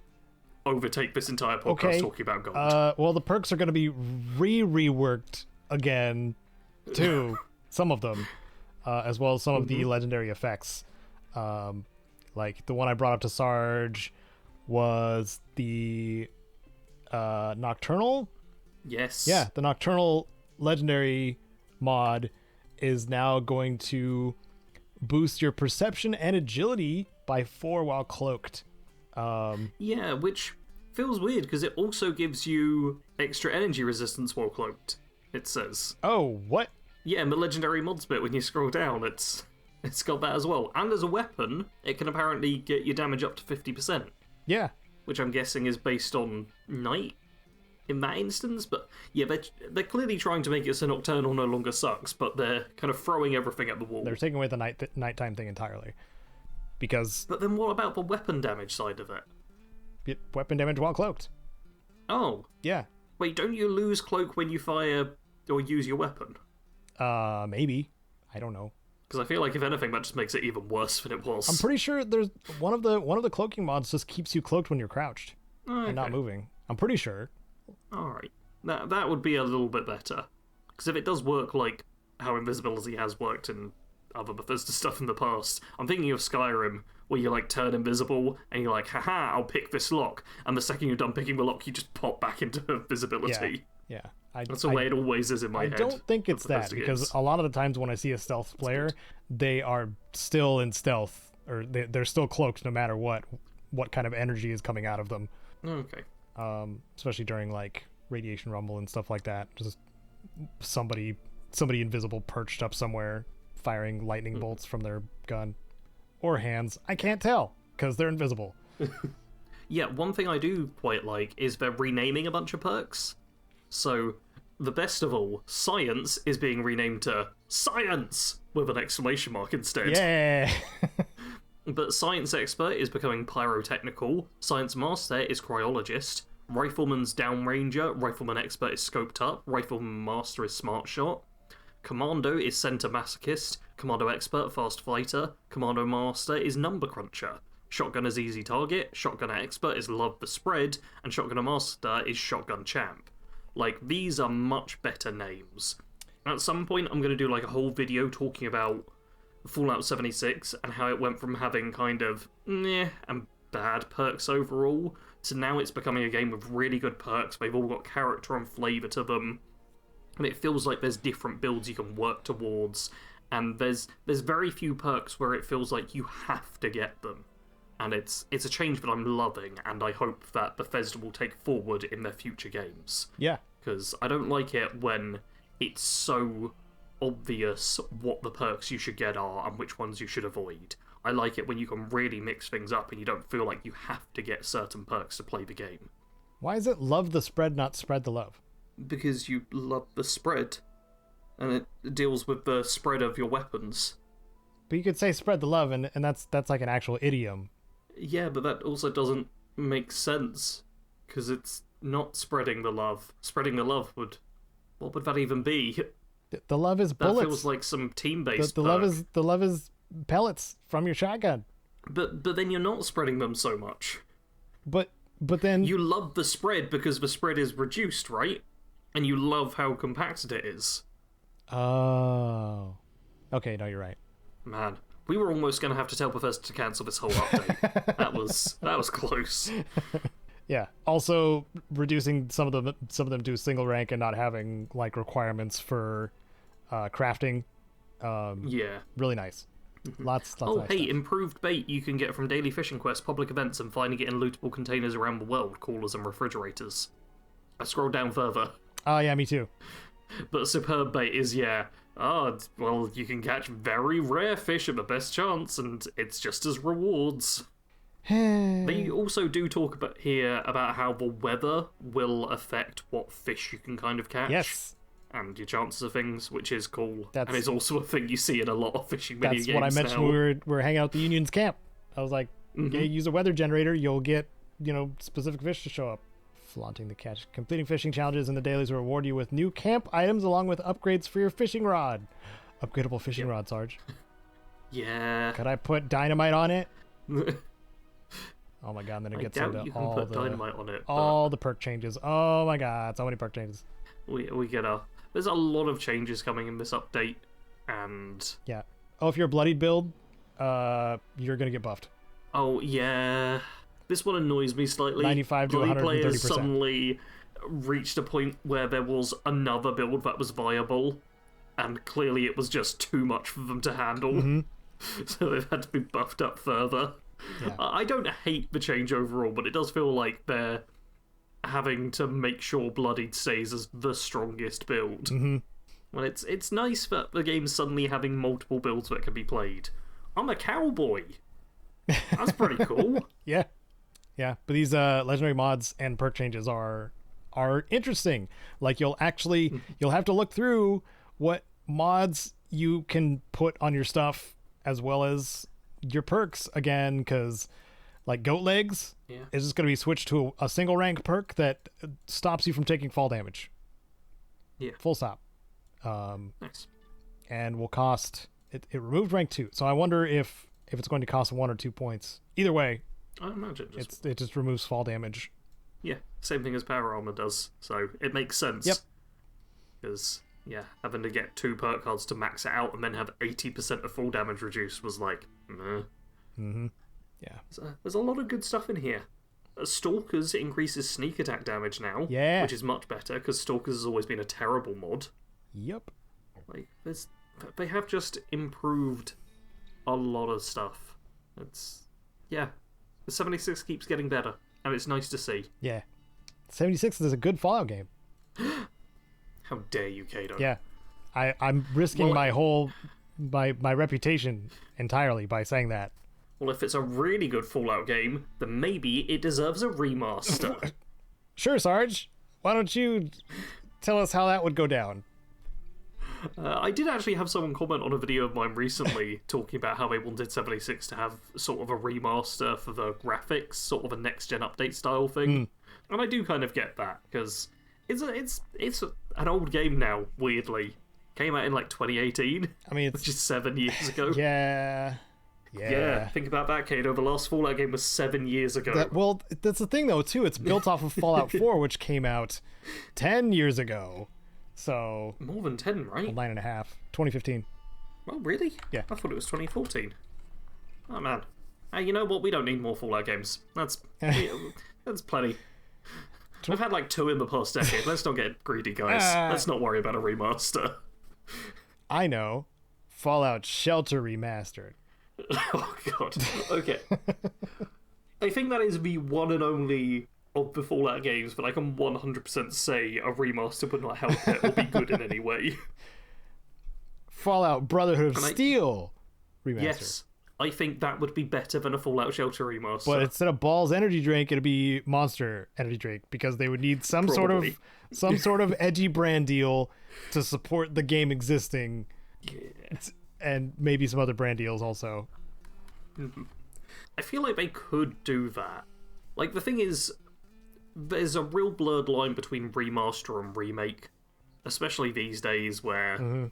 overtake this entire podcast talking about gold. Well, the perks are going to be reworked again, too. Some of them, as well as some of the legendary effects. Like the one I brought up to Sarge was the Nocturnal. Yes. Yeah, the Nocturnal legendary mod is now going to boost your perception and agility by 4 while cloaked. Yeah, which feels weird because it also gives you extra energy resistance while cloaked, it says. Oh, what? Yeah, in the legendary mods bit, when you scroll down, it's got that as well. And as a weapon, it can apparently get your damage up to 50%. Yeah. Which I'm guessing is based on night in that instance. But yeah, they're clearly trying to make it so Nocturnal no longer sucks, but they're kind of throwing everything at the wall. They're taking away the nighttime thing entirely. because... But then what about the weapon damage side of it? Weapon damage while cloaked. Oh. Yeah. Wait, don't you lose cloak when you fire or use your weapon? Maybe. I don't know. Because I feel like if anything, that just makes it even worse than it was. I'm pretty sure there's one of the cloaking mods just keeps you cloaked when you're crouched and not moving. I'm pretty sure. All right, that would be a little bit better. Because if it does work like how invisibility has worked in other Bethesda stuff in the past, I'm thinking of Skyrim, where you like turn invisible and you're like, haha, I'll pick this lock, and the second you're done picking the lock, you just pop back into visibility. Yeah. That's the way it always is in my head. I don't think it's that, because a lot of the times when I see a stealth player, they are still in stealth, or they're still cloaked no matter what kind of energy is coming out of them. Okay. Especially during like radiation rumble and stuff like that. Just somebody invisible perched up somewhere firing lightning bolts from their gun or hands. I can't tell because they're invisible. Yeah, one thing I do quite like is they're renaming a bunch of perks. So, the best of all, Science is being renamed to Science with an exclamation mark instead. Yeah. But Science Expert is becoming Pyrotechnical, Science Master is Cryologist, Rifleman's Downranger, Rifleman Expert is Scoped Up, Rifleman Master is Smart Shot, Commando is Center Masochist, Commando Expert Fast Fighter, Commando Master is Number Cruncher, Shotgun is Easy Target, Shotgunner Expert is Love the Spread, and Shotgunner Master is Shotgun Champ. Like, these are much better names. At some point, I'm going to do like a whole video talking about Fallout 76 and how it went from having kind of meh and bad perks overall to now it's becoming a game with really good perks. They've all got character and flavour to them, and it feels like there's different builds you can work towards, and there's very few perks where it feels like you have to get them. And it's a change that I'm loving, and I hope that Bethesda will take forward in their future games. Yeah. Because I don't like it when it's so obvious what the perks you should get are and which ones you should avoid. I like it when you can really mix things up and you don't feel like you have to get certain perks to play the game. Why is it love the spread, not spread the love? Because you love the spread, and it deals with the spread of your weapons. But you could say spread the love, and that's like an actual idiom. Yeah, but that also doesn't make sense, because it's not spreading the love. Spreading the love would... What would that even be? The love is bullets. That feels like some team-based the love is pellets from your shotgun. But then you're not spreading them so much. But then... You love the spread because the spread is reduced, right? And you love how compacted it is. Oh. Okay, no, you're right. Man, we were almost going to have to tell Bethesda to cancel this whole update. that was close. Yeah. Also, reducing some of them to a single rank and not having like requirements for crafting. Yeah. Really nice. Lots oh, nice hey, stuff. Improved bait you can get from daily fishing quests, public events, and finding it in lootable containers around the world, coolers and refrigerators. I scrolled down further. Oh, yeah, me too. But superb bait is, well, you can catch very rare fish at the best chance, and it's just as rewards. They also do talk about how the weather will affect what fish you can kind of catch. Yes. And your chances of things, which is cool. And it's also a thing you see in a lot of fishing video games. That's what I mentioned when we were hanging out at the Union's camp. I was like, use a weather generator, you'll get, specific fish to show up. Flaunting the catch. Completing fishing challenges in the dailies will reward you with new camp items along with upgrades for your fishing rod. Upgradable fishing rod, Sarge. Yeah. Could I put dynamite on it? Oh my god, and then it gets into all the perk changes. Oh my god, so many perk changes. There's a lot of changes coming in this update, and... Yeah. Oh, if you're a bloodied build, you're gonna get buffed. Oh, yeah. This one annoys me slightly. 95 to 130%. Players suddenly reached a point where there was another build that was viable, and clearly it was just too much for them to handle. So they've had to be buffed up further. Yeah. I don't hate the change overall, but it does feel like they're having to make sure Bloodied stays as the strongest build. Well, it's nice that the game's suddenly having multiple builds that can be played. I'm a cowboy. That's pretty cool. Yeah. Yeah, but these legendary mods and perk changes are interesting. Like, you'll have to look through what mods you can put on your stuff, as well as your perks again, because like goat legs is just going to be switched to a single rank perk that stops you from taking fall damage. Yeah. Full stop. Nice. And will cost it removed rank 2. So I wonder if it's going to cost 1 or 2 points. Either way, I imagine it just removes fall damage. Yeah, same thing as power armor does. So it makes sense. Yep. Because having to get 2 perk cards to max it out and then have 80% of full damage reduced was like, meh. Mm-hmm. Yeah. So, there's a lot of good stuff in here. Stalkers increases sneak attack damage now, which is much better because Stalkers has always been a terrible mod. Yep. Like they have just improved a lot of stuff. The 76 keeps getting better, and it's nice to see. Yeah. 76 is a good Fallout game. How dare you, Caedo? Yeah. I'm risking my whole my reputation entirely by saying that. Well, if it's a really good Fallout game, then maybe it deserves a remaster. Sure, Sarge. Why don't you tell us how that would go down? I did actually have someone comment on a video of mine recently talking about how they wanted 76 to have sort of a remaster for the graphics, sort of a next-gen update style thing. And I do kind of get that, because it's an old game now, weirdly. Came out in like 2018, I mean, which is 7 years ago. Yeah, think about that, Caedo. The last Fallout game was 7 years ago. That's the thing, though, too. It's built off of Fallout 4, which came out 10 years ago. So more than 10, right? 9.5. 2015. Oh, really? Yeah. I thought it was 2014. Oh, man. You know what? We don't need more Fallout games. That's plenty. We've had like 2 in the past decade. Let's not get greedy, guys. Let's not worry about a remaster. I know. Fallout Shelter Remastered. Oh, God. Okay. I think that is the one and only of the Fallout games that I can 100% say a remaster would not help it or be good in any way. Fallout Brotherhood of Steel Remastered. Yes. I think that would be better than a Fallout Shelter remaster. But instead of Ball's energy drink, it'd be Monster energy drink, because they would need some sort of edgy brand deal to support the game existing. Yeah. And maybe some other brand deals also. I feel like they could do that. Like, the thing is, there's a real blurred line between remaster and remake, especially these days where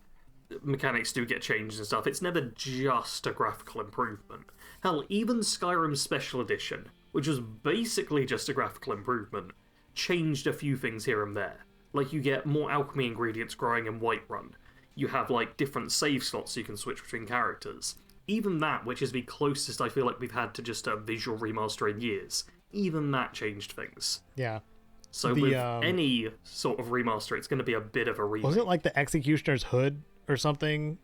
mechanics do get changed and stuff. It's never just a graphical improvement. Hell, even Skyrim Special Edition, which was basically just a graphical improvement, changed a few things here and there. Like, you get more alchemy ingredients growing in Whiterun. You have, like, different save slots so you can switch between characters. Even that, which is the closest I feel like we've had to just a visual remaster in years, even that changed things. Yeah. So with any sort of remaster, it's going to be a bit of a remake. Wasn't it like the Executioner's Hood or something?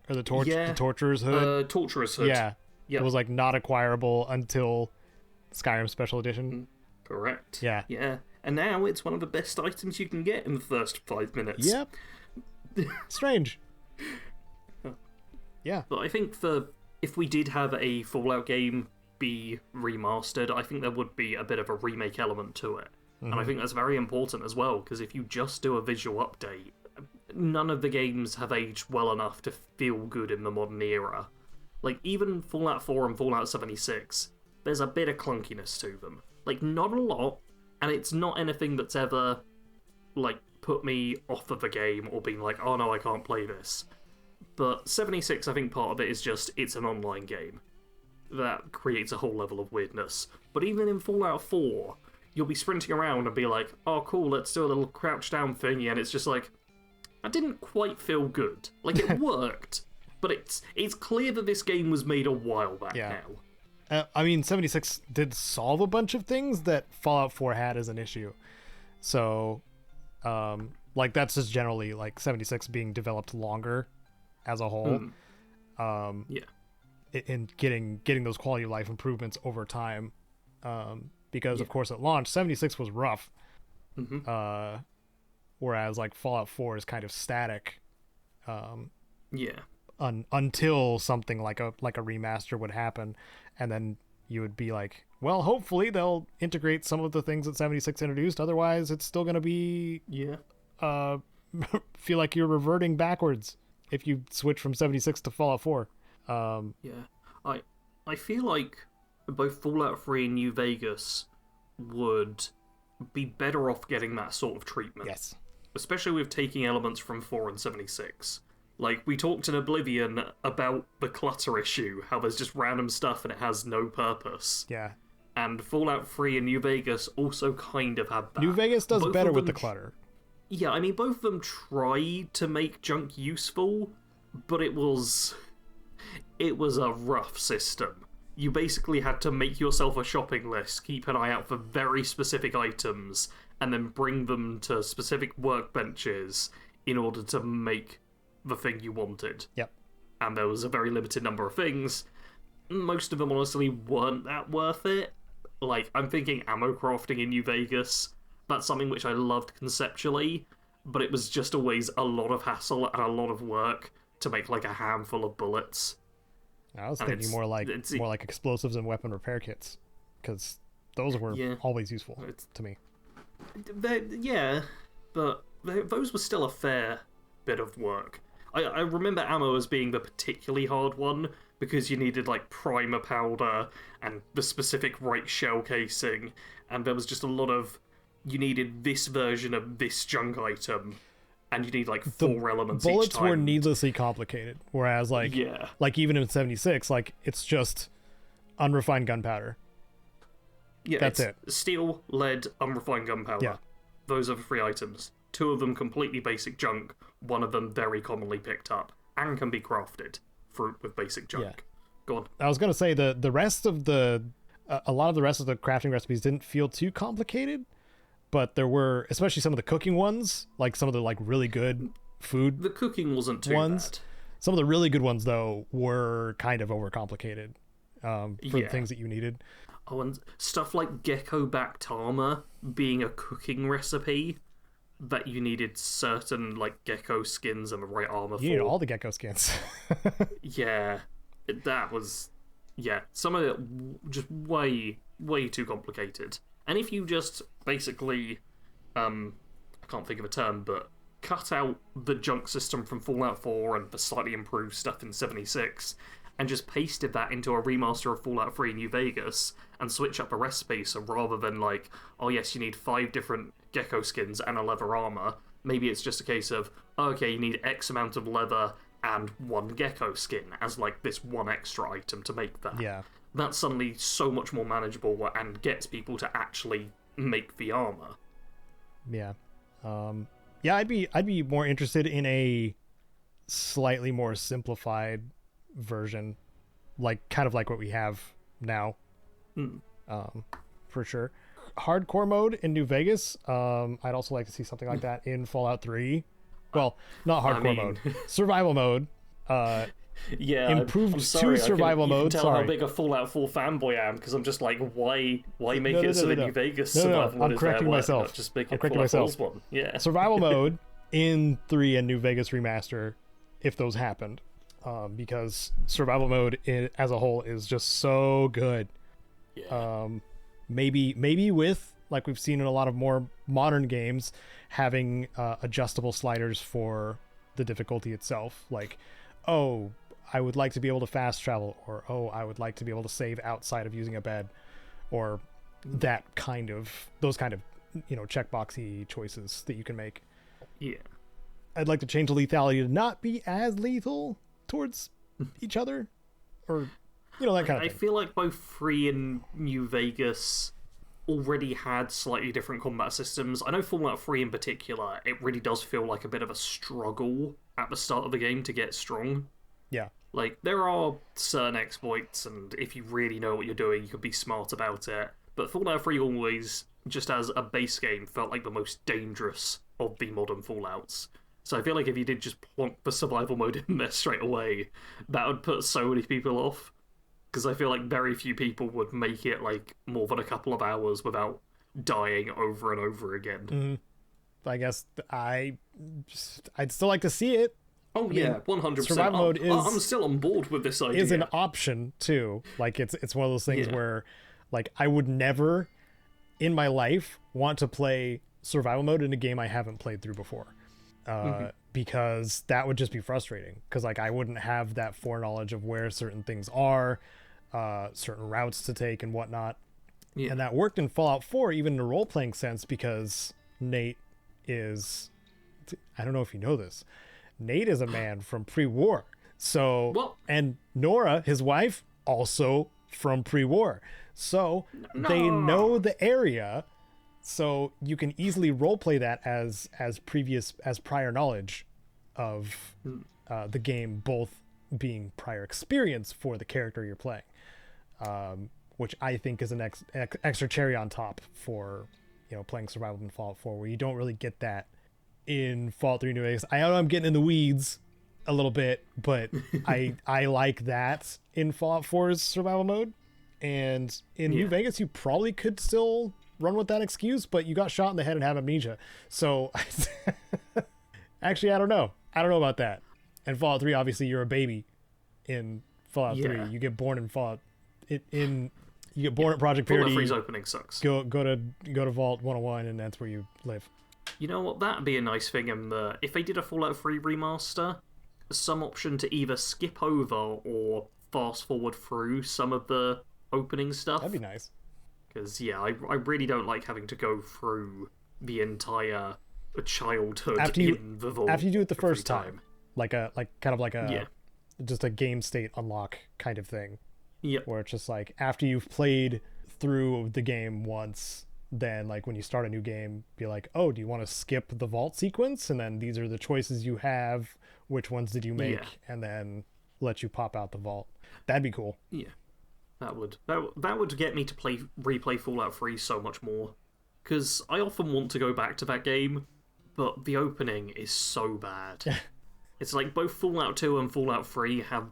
Or the Torturer's Hood? Torturer's Hood. Yeah. Yep. It was like not acquirable until Skyrim Special Edition. Correct. Yeah. Yeah. And now it's one of the best items you can get in the first 5 minutes. Yep. Strange. Yeah. But I think if we did have a Fallout game be remastered, I think there would be a bit of a remake element to it. And I think that's very important as well, because if you just do a visual update, none of the games have aged well enough to feel good in the modern era. Like, even Fallout 4 and Fallout 76, there's a bit of clunkiness to them. Like, not a lot, and it's not anything that's ever, like, put me off of a game or been like, oh no, I can't play this. But 76, I think part of it is just, it's an online game. That creates a whole level of weirdness. But even in Fallout 4, you'll be sprinting around and be like, oh cool, let's do a little crouch down thingy, and it's just like, I didn't quite feel good. Like, it worked, but it's clear that this game was made a while back now. I mean, 76 did solve a bunch of things that Fallout 4 had as an issue. So, like, that's just generally, like, 76 being developed longer as a whole. In getting those quality of life improvements over time. Because, of course, at launch, 76 was rough. Whereas, like, Fallout 4 is kind of static. Until something like a remaster would happen, and then you would be like, well, hopefully they'll integrate some of the things that 76 introduced. Otherwise, it's still going to be feel like you're reverting backwards if you switch from 76 to Fallout 4. I feel like both Fallout 3 and New Vegas would be better off getting that sort of treatment. Yes. Especially with taking elements from 4 and 76. Like, we talked in Oblivion about the clutter issue, how there's just random stuff and it has no purpose. Yeah. And Fallout 3 and New Vegas also kind of have that. New Vegas does Both better of with them the clutter. Yeah, I mean, both of them try to make junk useful, but it was a rough system. You basically had to make yourself a shopping list, keep an eye out for very specific items, and then bring them to specific workbenches in order to make the thing you wanted. Yep. And there was a very limited number of things. Most of them honestly weren't that worth it. Like, I'm thinking ammo crafting in New Vegas. That's something which I loved conceptually, but it was just always a lot of hassle and a lot of work to make like a handful of bullets. I was thinking more like explosives and weapon repair kits, because those were always useful to me. Yeah, but those were still a fair bit of work. I remember ammo as being the particularly hard one, because you needed like primer powder and the specific right shell casing, and there was just a lot of, you needed this version of this junk item, and you need like 4 elements each time. Bullets were needlessly complicated, whereas like even in 76, like it's just unrefined gunpowder. Yeah, that's it. Steel, lead, unrefined gunpowder. Yeah. Those are the 3 items. 2 of them completely basic junk, 1 of them very commonly picked up, and can be crafted fruit with basic junk. Yeah. Go on. I was gonna say the rest of the a lot of the rest of the crafting recipes didn't feel too complicated, but there were, especially some of the cooking ones, like some of the like really good food. The cooking wasn't too bad. Some of the really good ones though were kind of overcomplicated for the things that you needed. Oh, and stuff like gecko backed armor being a cooking recipe that you needed certain like gecko skins and the right armor for. You needed all the gecko skins. Yeah, that was some of it just way too complicated. And if you just basically I can't think of a term, but cut out the junk system from Fallout 4 and the slightly improved stuff in 76 and just pasted that into a remaster of Fallout 3 New Vegas and switch up a recipe, so rather than like, oh yes, you need 5 different gecko skins and a leather armor, maybe it's just a case of, okay, you need X amount of leather and 1 gecko skin as like this 1 extra item to make that. Yeah. That's suddenly so much more manageable and gets people to actually make the armor. Yeah. I'd be more interested in a slightly more simplified version, like kind of like what we have now. For sure. Hardcore mode in New Vegas. I'd also like to see something like that in Fallout 3. Well, not hardcore mode. Survival mode. Improved to survival mode. You can tell how big a Fallout 4 fanboy I am, because I'm just like, why make it so that New Vegas survival mode I'm correcting myself. Just make it Fallout 4's one. Yeah. Survival mode in 3 and New Vegas Remaster, if those happened, because survival mode as a whole is just so good. Yeah. Maybe with, like we've seen in a lot of more modern games, having adjustable sliders for the difficulty itself, like, oh, I would like to be able to fast travel, or oh, I would like to be able to save outside of using a bed, or those kind of checkboxy choices that you can make. Yeah. I'd like to change the lethality to not be as lethal towards each other, or that kind of thing. I feel like both 3 and New Vegas already had slightly different combat systems. I know Fallout 3 in particular, it really does feel like a bit of a struggle at the start of the game to get strong. Yeah. Like, there are certain exploits, and if you really know what you're doing, you can be smart about it. But Fallout 3 always, just as a base game, felt like the most dangerous of the modern Fallouts. So I feel like if you did just plonk the survival mode in there straight away, that would put so many people off. Because I feel like very few people would make it like more than a couple of hours without dying over and over again. Mm-hmm. I guess I'd still like to see it. Oh, yeah, 100%. Survival mode I'm still on board with this idea. Is an option too. Like it's one of those things where, like, I would never in my life want to play survival mode in a game I haven't played through before, because that would just be frustrating. Because like I wouldn't have that foreknowledge of where certain things are. certain routes to take and whatnot. Yeah. And that worked in Fallout 4, even in a role-playing sense, because Nate is... I don't know if you know this. Nate is a man from pre-war. So, What? and Nora, his wife, also from pre-war. So they know the area, so you can easily roleplay that as prior knowledge of the game, both being prior experience for the character you're playing, which I think is an extra cherry on top for playing survival in Fallout 4, where you don't really get that in Fallout 3 New Vegas. I know I'm getting in the weeds a little bit, but I like that in Fallout 4's survival mode. And in New Vegas, you probably could still run with that excuse, but you got shot in the head and have amnesia. So actually, I don't know about that. And Fallout 3, obviously, you're a baby in Fallout 3. You get born in Fallout you get born at Project Purity. Fallout 3's opening sucks. Go to Vault 101, and that's where you live. You know what? That'd be a nice thing. If they did a Fallout 3 remaster, some option to either skip over or fast forward through some of the opening stuff. That'd be nice. Because I really don't like having to go through the entire childhood in the vault after you do it the first time, like just a game state unlock kind of thing. Yep. Where it's just like after you've played through the game once, then like when you start a new game, be like, oh, do you want to skip the vault sequence? And then these are the choices you have. Which ones did you make? And then let you pop out the vault. That'd be cool. Yeah. That would get me to replay Fallout 3 so much more, because I often want to go back to that game, but the opening is so bad. It's like both Fallout 2 and Fallout 3 have,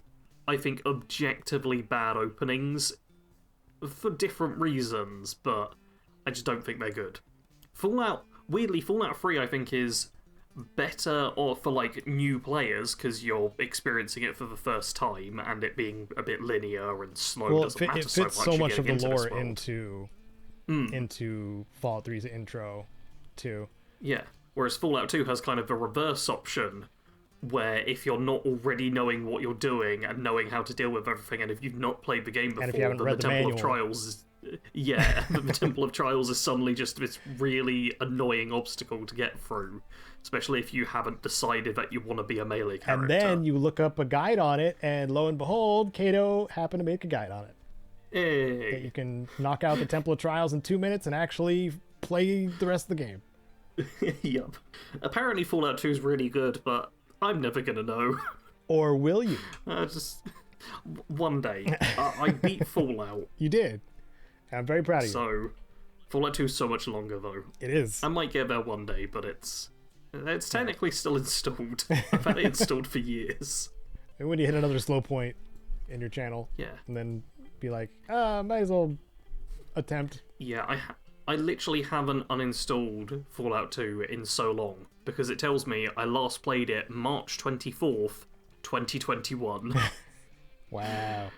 I think, objectively bad openings for different reasons, but I just don't think they're good. Fallout 3 I think is better or for like new players, because you're experiencing it for the first time and it being a bit linear and slow doesn't matter so much. It fits so much of the lore into Fallout 3's intro too. Yeah, whereas Fallout 2 has kind of the reverse option, where if you're not already knowing what you're doing and knowing how to deal with everything, and if you've not played the game before, and if you haven't read the Temple of Trials is... Yeah, the Temple of Trials is suddenly just this really annoying obstacle to get through, especially if you haven't decided that you want to be a melee character. And then you look up a guide on it, and lo and behold, Caedo happened to make a guide on it. Hey. That you can knock out the Temple of Trials in 2 minutes and actually play the rest of the game. Yup. Apparently Fallout 2 is really good, but I'm never gonna know. Or will you? Just one day. I beat Fallout. You did. I'm very proud of you. So, Fallout 2 is so much longer, though. It is. I might get there one day, but it's technically still installed. I've had it installed for years. And when you hit another slow point in your channel, and then be like, might as well attempt. Yeah, I literally haven't uninstalled Fallout 2 in so long, because it tells me I last played it March 24th, 2021. Wow.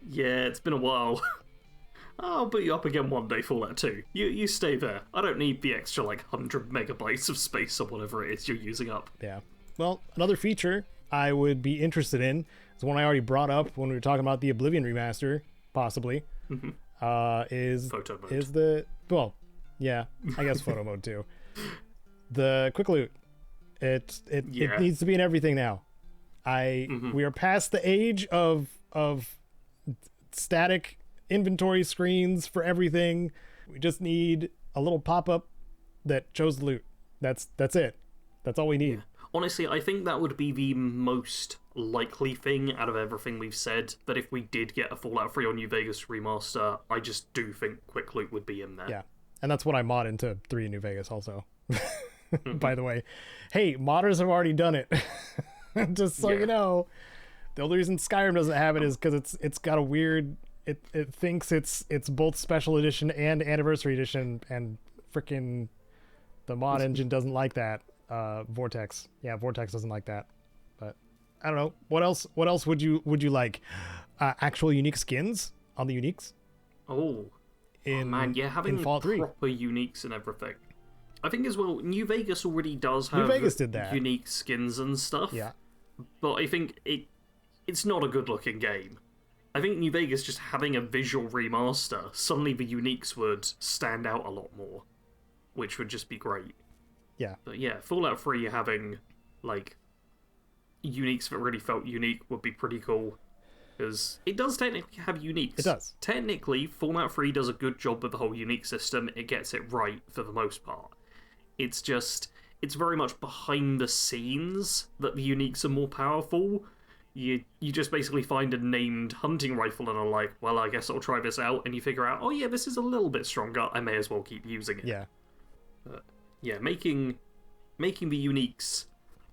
Yeah, it's been a while. I'll boot you up again one day, Fallout 2. You stay there. I don't need the extra, 100 megabytes of space or whatever it is you're using up. Yeah. Well, another feature I would be interested in is one I already brought up when we were talking about the Oblivion remaster, possibly, is... Photo mode. Is the... Well, yeah, I guess photo mode, too. The quick loot. It needs to be in everything now. We are past the age of static inventory screens for everything. We just need a little pop-up that shows the loot. That's it. That's all we need. Yeah. Honestly, I think that would be the most likely thing out of everything we've said, that if we did get a Fallout 3 or New Vegas remaster, I just do think quick loot would be in there. Yeah, and that's what I mod into 3 in New Vegas also. By the way, hey, modders have already done it. Just so you know. The only reason Skyrim doesn't have it is because it's got a weird... It thinks it's both special edition and anniversary edition, and freaking the mod engine doesn't like that. Vortex doesn't like that. But I don't know. What else would you like? Actual unique skins on the uniques? Oh man, yeah, having proper uniques and everything. I think as well, New Vegas already does have did that. Unique skins and stuff. Yeah. But I think it's not a good looking game. I think New Vegas just having a visual remaster, suddenly the uniques would stand out a lot more, which would just be great. Yeah. But yeah, Fallout 3 having, like, uniques that really felt unique would be pretty cool. Because it does technically have uniques. It does. Technically, Fallout 3 does a good job with the whole unique system. It gets it right for the most part. It's just, it's very much behind the scenes that the uniques are more powerful. You just basically find a named hunting rifle and are like, well, I guess I'll try this out. And you figure out, oh yeah, this is a little bit stronger. I may as well keep using it. Yeah. Yeah, making the uniques,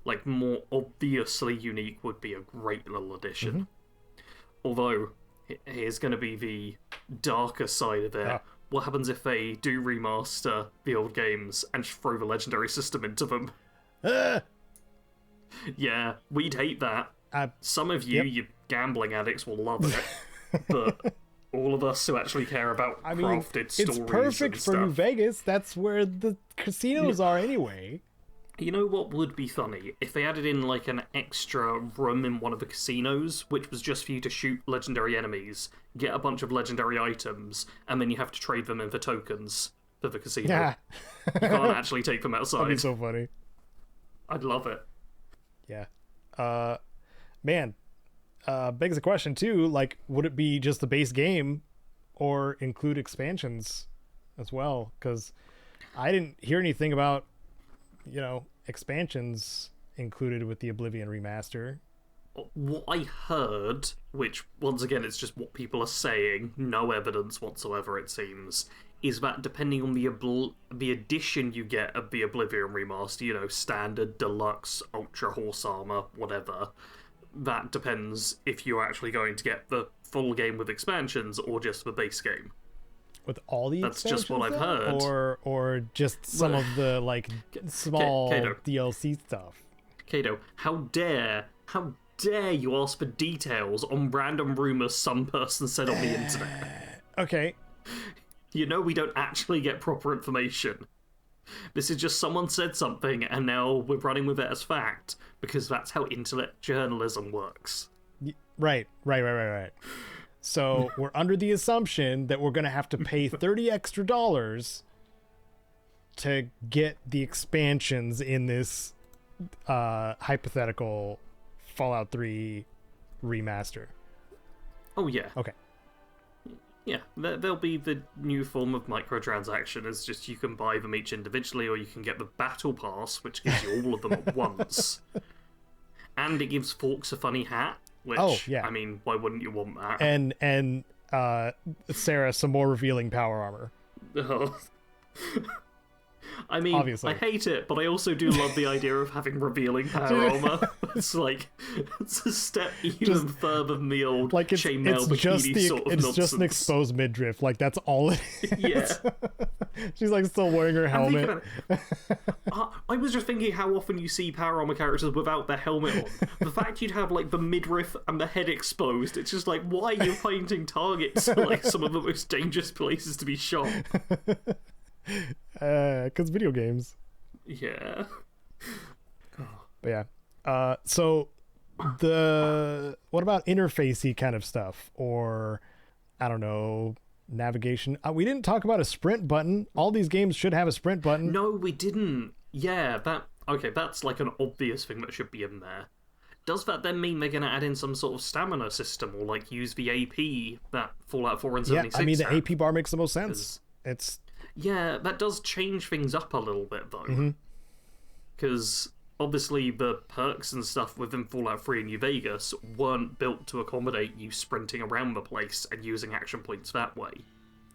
like, more obviously unique would be a great little addition. Mm-hmm. Although, here's going to be the darker side of it. Oh. What happens if they do remaster the old games and just throw the legendary system into them? Yeah, we'd hate that. Some of you, you gambling addicts, will love it. But all of us who actually care about crafted stories it's perfect and for stuff. New Vegas. That's where the casinos are anyway. You know what would be funny? If they added in, like, an extra room in one of the casinos, which was just for you to shoot legendary enemies, get a bunch of legendary items, and then you have to trade them in for tokens for the casino. Yeah. You can't actually take them outside. That'd be so funny. I'd love it. Yeah. Man, begs the question, too, like, would it be just the base game or include expansions as well? Because I didn't hear anything about, expansions included with the Oblivion remaster. What I heard, which, once again, it's just what people are saying, no evidence whatsoever, it seems, is that depending on the edition you get of the Oblivion remaster, standard, deluxe, ultra horse armor, whatever, that depends if you're actually going to get the full game with expansions or just the base game. With all the That's just what I've heard. Or just some of the, like, small Caedo. DLC stuff. Caedo, how dare you ask for details on random rumors some person said on the internet? Okay. We don't actually get proper information. This is just someone said something and now we're running with it as fact, because that's how internet journalism works. Right. So we're under the assumption that we're going to have to pay $30 extra to get the expansions in this hypothetical Fallout 3 remaster. Oh, yeah. Okay. Yeah, there'll be the new form of microtransaction. It's just you can buy them each individually, or you can get the Battle Pass, which gives you all of them at once. And it gives Forks a funny hat, which, I mean, why wouldn't you want that? And Sarah some more revealing power armor. Oh. I mean, obviously. I hate it, but I also do love the idea of having revealing power armor. It's a step even further than the old chainmail bikini sort of nonsense. It's just an exposed midriff. Like, that's all it is. Yeah. She's, like, still wearing her helmet. I was just thinking how often you see power armor characters without their helmet on. The fact you'd have, like, the midriff and the head exposed, it's just like, why are you painting targets for, like, some of the most dangerous places to be shot? Because video games. Yeah. But yeah. So what about interfacey kind of stuff, or I don't know, navigation? We didn't talk about a sprint button. All these games should have a sprint button. No, we didn't. Yeah, that's like an obvious thing that should be in there. Does that then mean they're going to add in some sort of stamina system, or like use the AP that Fallout 4 and 76 I mean, the have? AP bar makes the most sense. Yeah, that does change things up a little bit, though. Because obviously the perks and stuff within Fallout 3 and New Vegas weren't built to accommodate you sprinting around the place and using action points that way.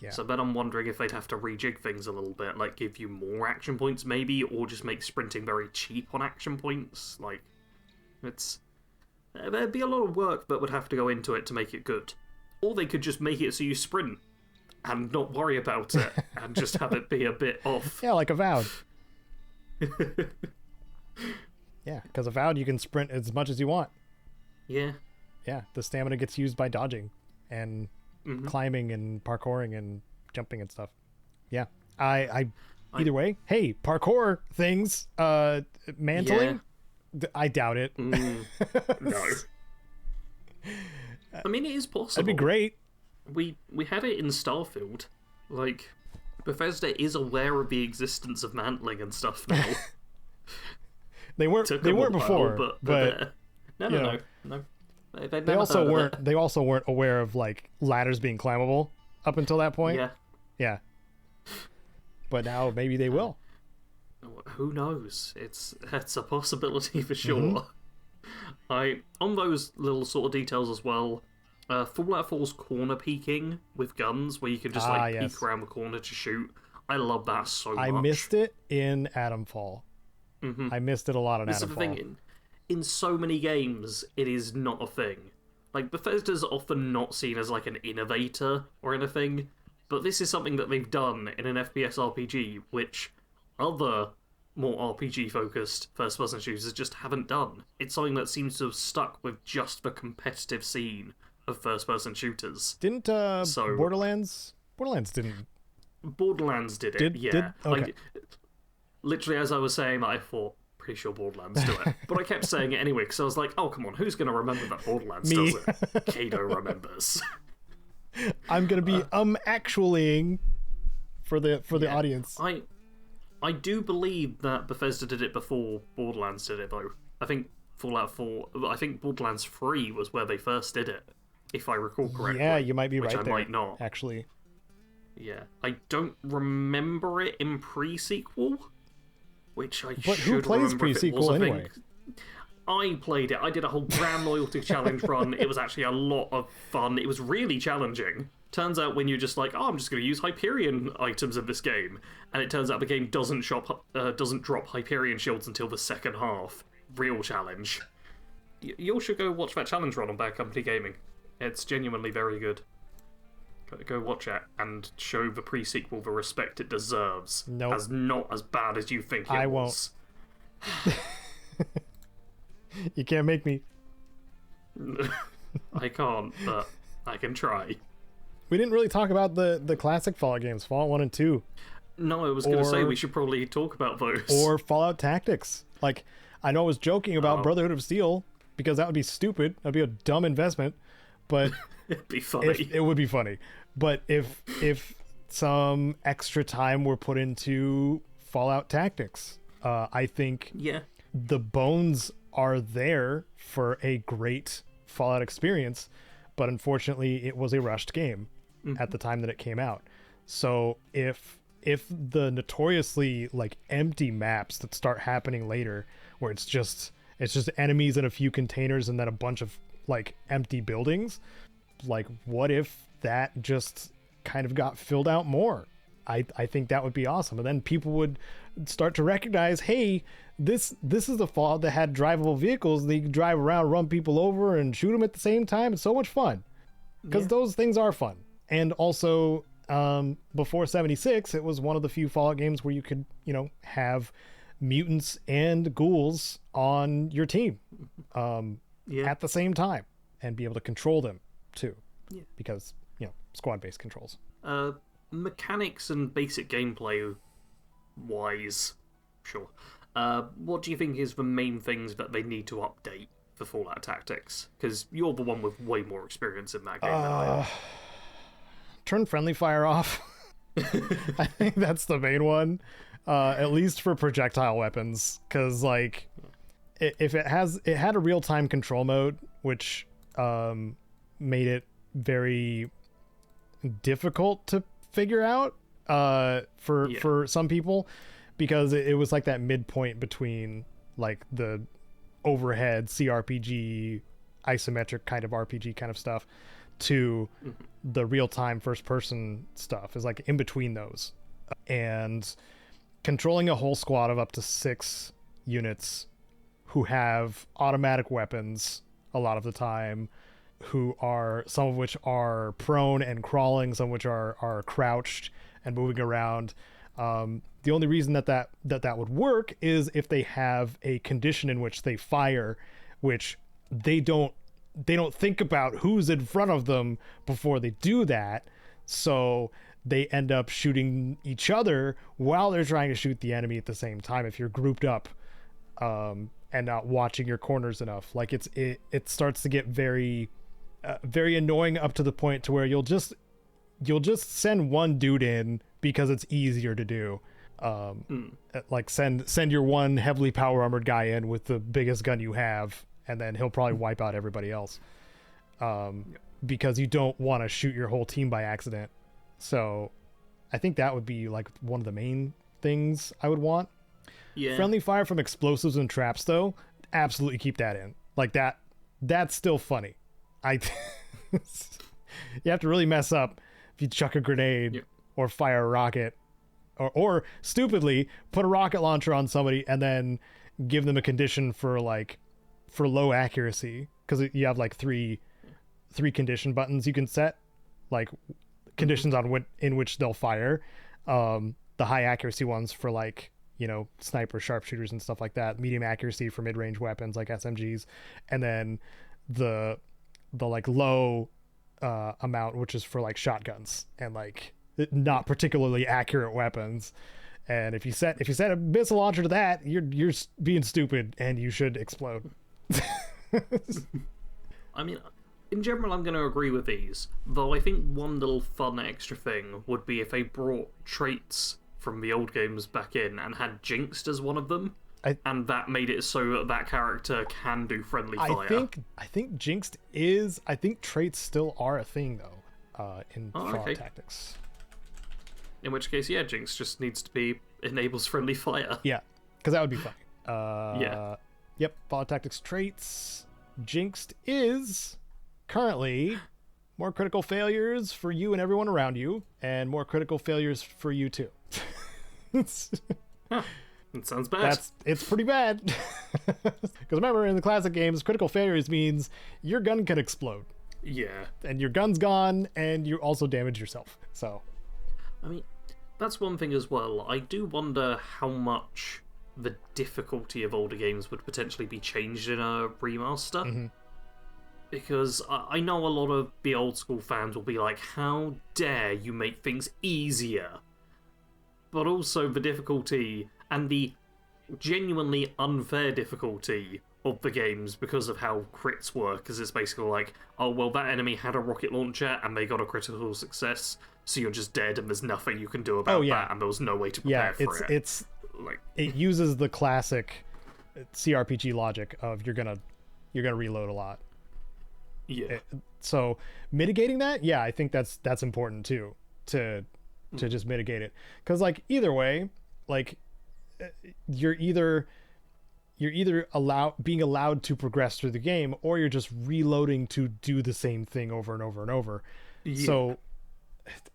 Yeah. So then I'm wondering if they'd have to rejig things a little bit, like give you more action points maybe, or just make sprinting very cheap on action points. Like, there'd be a lot of work that would have to go into it to make it good. Or they could just make it so you sprint and not worry about it, and just have it be a bit off. Yeah, like Avowed. Yeah, because Avowed you can sprint as much as you want. Yeah. Yeah, the stamina gets used by dodging and climbing and parkouring and jumping and stuff. Yeah, either way, hey, parkour things, mantling? Yeah. I doubt it. No. I mean, it is possible. That'd be great. We had it in Starfield. Like, Bethesda is aware of the existence of mantling and stuff now. They weren't before, but no. They also weren't aware of like ladders being climbable up until that point. Yeah. But now maybe they will. Who knows? It's a possibility for sure. On those little sort of details as well, Fallout 4's corner peeking with guns, where you can just peek around the corner to shoot. I love that so much. I missed it in Atomfall. I missed it a lot in Atomfall. This is the thing. In so many games, it is not a thing. Like, Bethesda's often not seen as like an innovator or anything, but this is something that they've done in an FPS RPG, which other more RPG-focused first-person shooters just haven't done. It's something that seems to have stuck with just the competitive scene of first-person shooters. Didn't Borderlands didn't. Borderlands did it. Okay. Literally, as I was saying, I thought, pretty sure Borderlands do it. But I kept saying it anyway, because I was like, oh, come on, who's going to remember that Borderlands does it? Caedo remembers. I'm going to be actuallying for the audience. I do believe that Bethesda did it before Borderlands did it, though. I think Borderlands 3 was where they first did it, if I recall correctly. Yeah, you might be right there. Which I might not. Actually. Yeah. I don't remember it in pre-sequel, which I But who plays pre-sequel anyway? I played it. I did a whole brand loyalty challenge run. It was actually a lot of fun. It was really challenging. Turns out when you're just like, oh, I'm just going to use Hyperion items in this game, and it turns out the game doesn't drop Hyperion shields until the second half. Real challenge. You all should go watch that challenge run on Bad Company Gaming. It's genuinely very good. Go watch it and show the pre-sequel the respect it deserves. Nope. As not as bad as you think it was. Won't. You can't make me. I can't, but I can try. We didn't really talk about the classic Fallout games, Fallout 1 and 2. No, I was going to say we should probably talk about those. Or Fallout Tactics. Like, I know I was joking about Brotherhood of Steel, because that would be stupid. That'd be a dumb investment. But it'd be funny. It would be funny. But if some extra time were put into Fallout Tactics, I think the bones are there for a great Fallout experience, but unfortunately it was a rushed game at the time that it came out. So if the notoriously like empty maps that start happening later, where it's just enemies and a few containers and then a bunch of like empty buildings, like what if that just kind of got filled out more? I think that would be awesome, and then people would start to recognize, hey, this is a Fallout that had drivable vehicles. They could drive around, run people over, and shoot them at the same time. It's so much fun, because those things are fun. And also, before 76, it was one of the few Fallout games where you could, have mutants and ghouls on your team at the same time and be able to control them too, because squad-based controls. Mechanics and basic gameplay wise, sure. What do you think is the main things that they need to update for Fallout Tactics? Because you're the one with way more experience in that game than I am. Turn friendly fire off. I think that's the main one, at least for projectile weapons, because like if it had a real-time control mode, which made it very difficult to figure out for some people, because it was like that midpoint between like the overhead CRPG isometric kind of RPG kind of stuff to the real-time first-person stuff, is like in between those. And controlling a whole squad of up to 6 units who have automatic weapons a lot of the time, who are, some of which are prone and crawling, some of which are crouched and moving around. The only reason that would work is if they have a condition in which they fire, which they don't think about who's in front of them before they do that. So they end up shooting each other while they're trying to shoot the enemy at the same time if you're grouped up and not watching your corners enough. Like it starts to get very very annoying up to the point to where you'll just send one dude in because it's easier to do. Like send your one heavily power armored guy in with the biggest gun you have, and then he'll probably wipe out everybody else. Because you don't want to shoot your whole team by accident. So I think that would be like one of the main things I would want. Yeah. Friendly fire from explosives and traps, though, absolutely keep that in. Like that's still funny. You have to really mess up if you chuck a grenade or fire a rocket, or stupidly put a rocket launcher on somebody and then give them a condition for low accuracy, because you have like three condition buttons you can set, like conditions in which they'll fire. The high accuracy ones for like, sniper, sharpshooters and stuff like that. Medium accuracy for mid-range weapons like SMGs, and then the like low amount, which is for like shotguns and like not particularly accurate weapons. And if you set a missile launcher to that, you're being stupid and you should explode. I mean, in general, I'm going to agree with these, though I think one little fun extra thing would be if they brought traits from the old games back in and had Jinxed as one of them, and that made it so that character can do friendly fire. I think Jinxed is... I think traits still are a thing, though, in Fallout Tactics. In which case, yeah, Jinx just needs to be enables friendly fire. Yeah, because that would be funny. Yep, Fallout Tactics traits. Jinxed is currently more critical failures for you and everyone around you, and more critical failures for you too. It sounds bad. It's pretty bad. Because remember, in the classic games, critical failures means your gun can explode. Yeah. And your gun's gone, and you also damage yourself. So, I mean, that's one thing as well. I do wonder how much the difficulty of older games would potentially be changed in a remaster. Mm-hmm. Because I know a lot of the old school fans will be like, how dare you make things easier? But also the difficulty and the genuinely unfair difficulty of the games because of how crits work, because it's basically like, oh, well, that enemy had a rocket launcher and they got a critical success, so you're just dead and there's nothing you can do about that, and there was no way to prepare for it. It's like, it uses the classic CRPG logic of you're gonna reload a lot. Yeah. So mitigating that, yeah, I think that's important too, to just mitigate it, because like either way, like you're either being allowed to progress through the game, or you're just reloading to do the same thing over and over and over. Yeah. So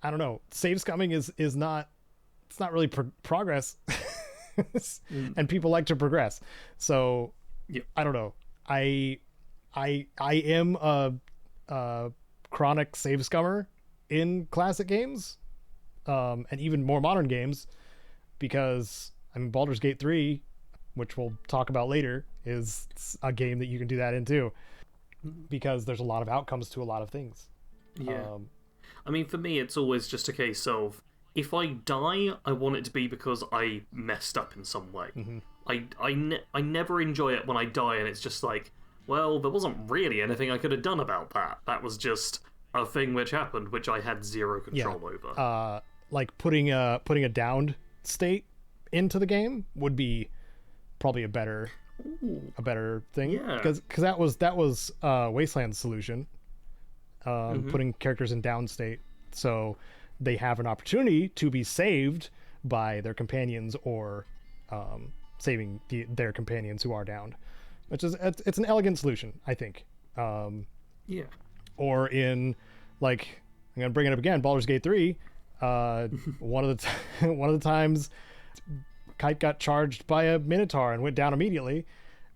I don't know, save scumming is not, it's not really progress. And people like to progress, so I don't know, I am a chronic save scummer in classic games, and even more modern games, because I mean, Baldur's Gate 3, which we'll talk about later, is a game that you can do that in too, because there's a lot of outcomes to a lot of things. Yeah. I mean, for me, it's always just a case of, if I die, I want it to be because I messed up in some way. Mm-hmm. I never enjoy it when I die and it's just like, well, there wasn't really anything I could have done about that. That was just a thing which happened, which I had zero control over. Like putting a downed state into the game would be probably a better thing. Yeah. Because that was Wasteland's solution. Putting characters in down state, so they have an opportunity to be saved by their companions, or saving their companions who are downed, which is it's an elegant solution, I think. Yeah. Or in, like, I'm gonna bring it up again, Baldur's Gate 3. One of the times, Kite got charged by a Minotaur and went down immediately,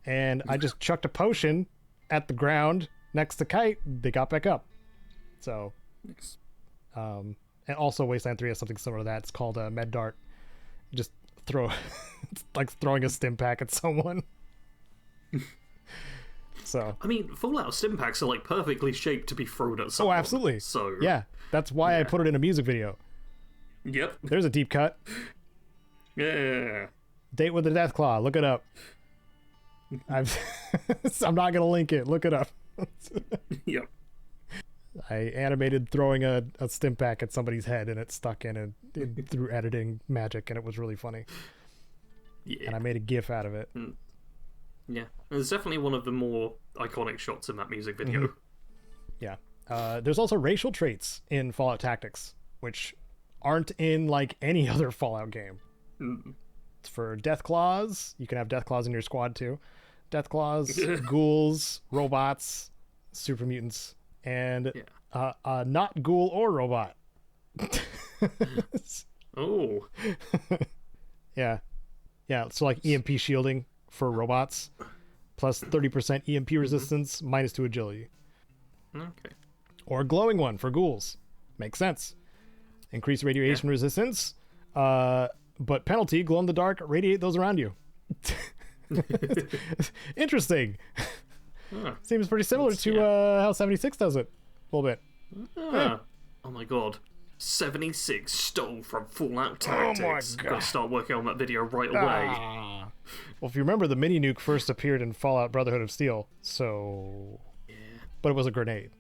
and I just chucked a potion at the ground next to Kite. They got back up. So, and also Wasteland 3 has something similar to that. It's called a Med Dart. You just throw, it's like throwing a stim pack at someone. So, I mean, Fallout stim packs are like perfectly shaped to be thrown at someone. Oh, absolutely. So yeah, that's why I put it in a music video. Yep. There's a deep cut. Yeah. Date with the Deathclaw. Look it up. I'm not gonna link it. Look it up. Yep. I animated throwing a stim pack at somebody's head, and it stuck in through editing magic, and it was really funny. Yeah. And I made a GIF out of it. Yeah. It's definitely one of the more iconic shots in that music video. Mm-hmm. Yeah. There's also racial traits in Fallout Tactics, which aren't in like any other Fallout game. For Deathclaws, you can have Deathclaws in your squad too. Deathclaws, ghouls, robots, super mutants, and not ghoul or robot. Oh. Yeah. So like EMP shielding for robots, plus 30% EMP resistance, -2 agility. Okay. Or glowing one for ghouls. Makes sense. Increase radiation resistance, but penalty, glow in the dark, radiate those around you. Interesting. Seems pretty similar to how 76 does it a little bit. Oh my god. 76 stole from Fallout Tactics. Oh my god. Gotta start working on that video right away. Well, if you remember, the mini nuke first appeared in Fallout Brotherhood of Steel, so... Yeah. But it was a grenade.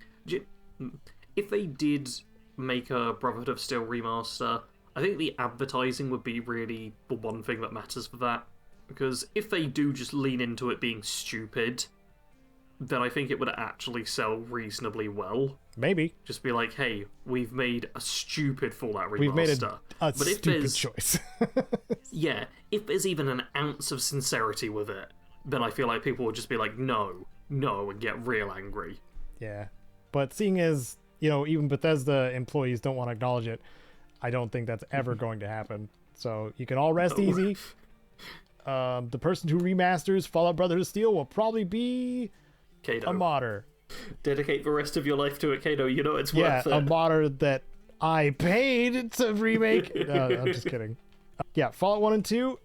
If they did make a Brotherhood of Steel remaster, I think the advertising would be really the one thing that matters for that. Because if they do just lean into it being stupid, then I think it would actually sell reasonably well. Maybe. Just be like, hey, we've made a stupid Fallout remaster. We've made a stupid choice. Yeah, if there's even an ounce of sincerity with it, then I feel like people would just be like, no, and get real angry. Yeah. But seeing as, even Bethesda employees don't want to acknowledge it, I don't think that's ever going to happen. So you can all rest easy. The person who remasters Fallout Brotherhood of Steel will probably be Caedo. A modder. Dedicate the rest of your life to it, Caedo. You know it's worth it. Yeah, a modder that I paid to remake. I'm just kidding. Fallout 1 and 2,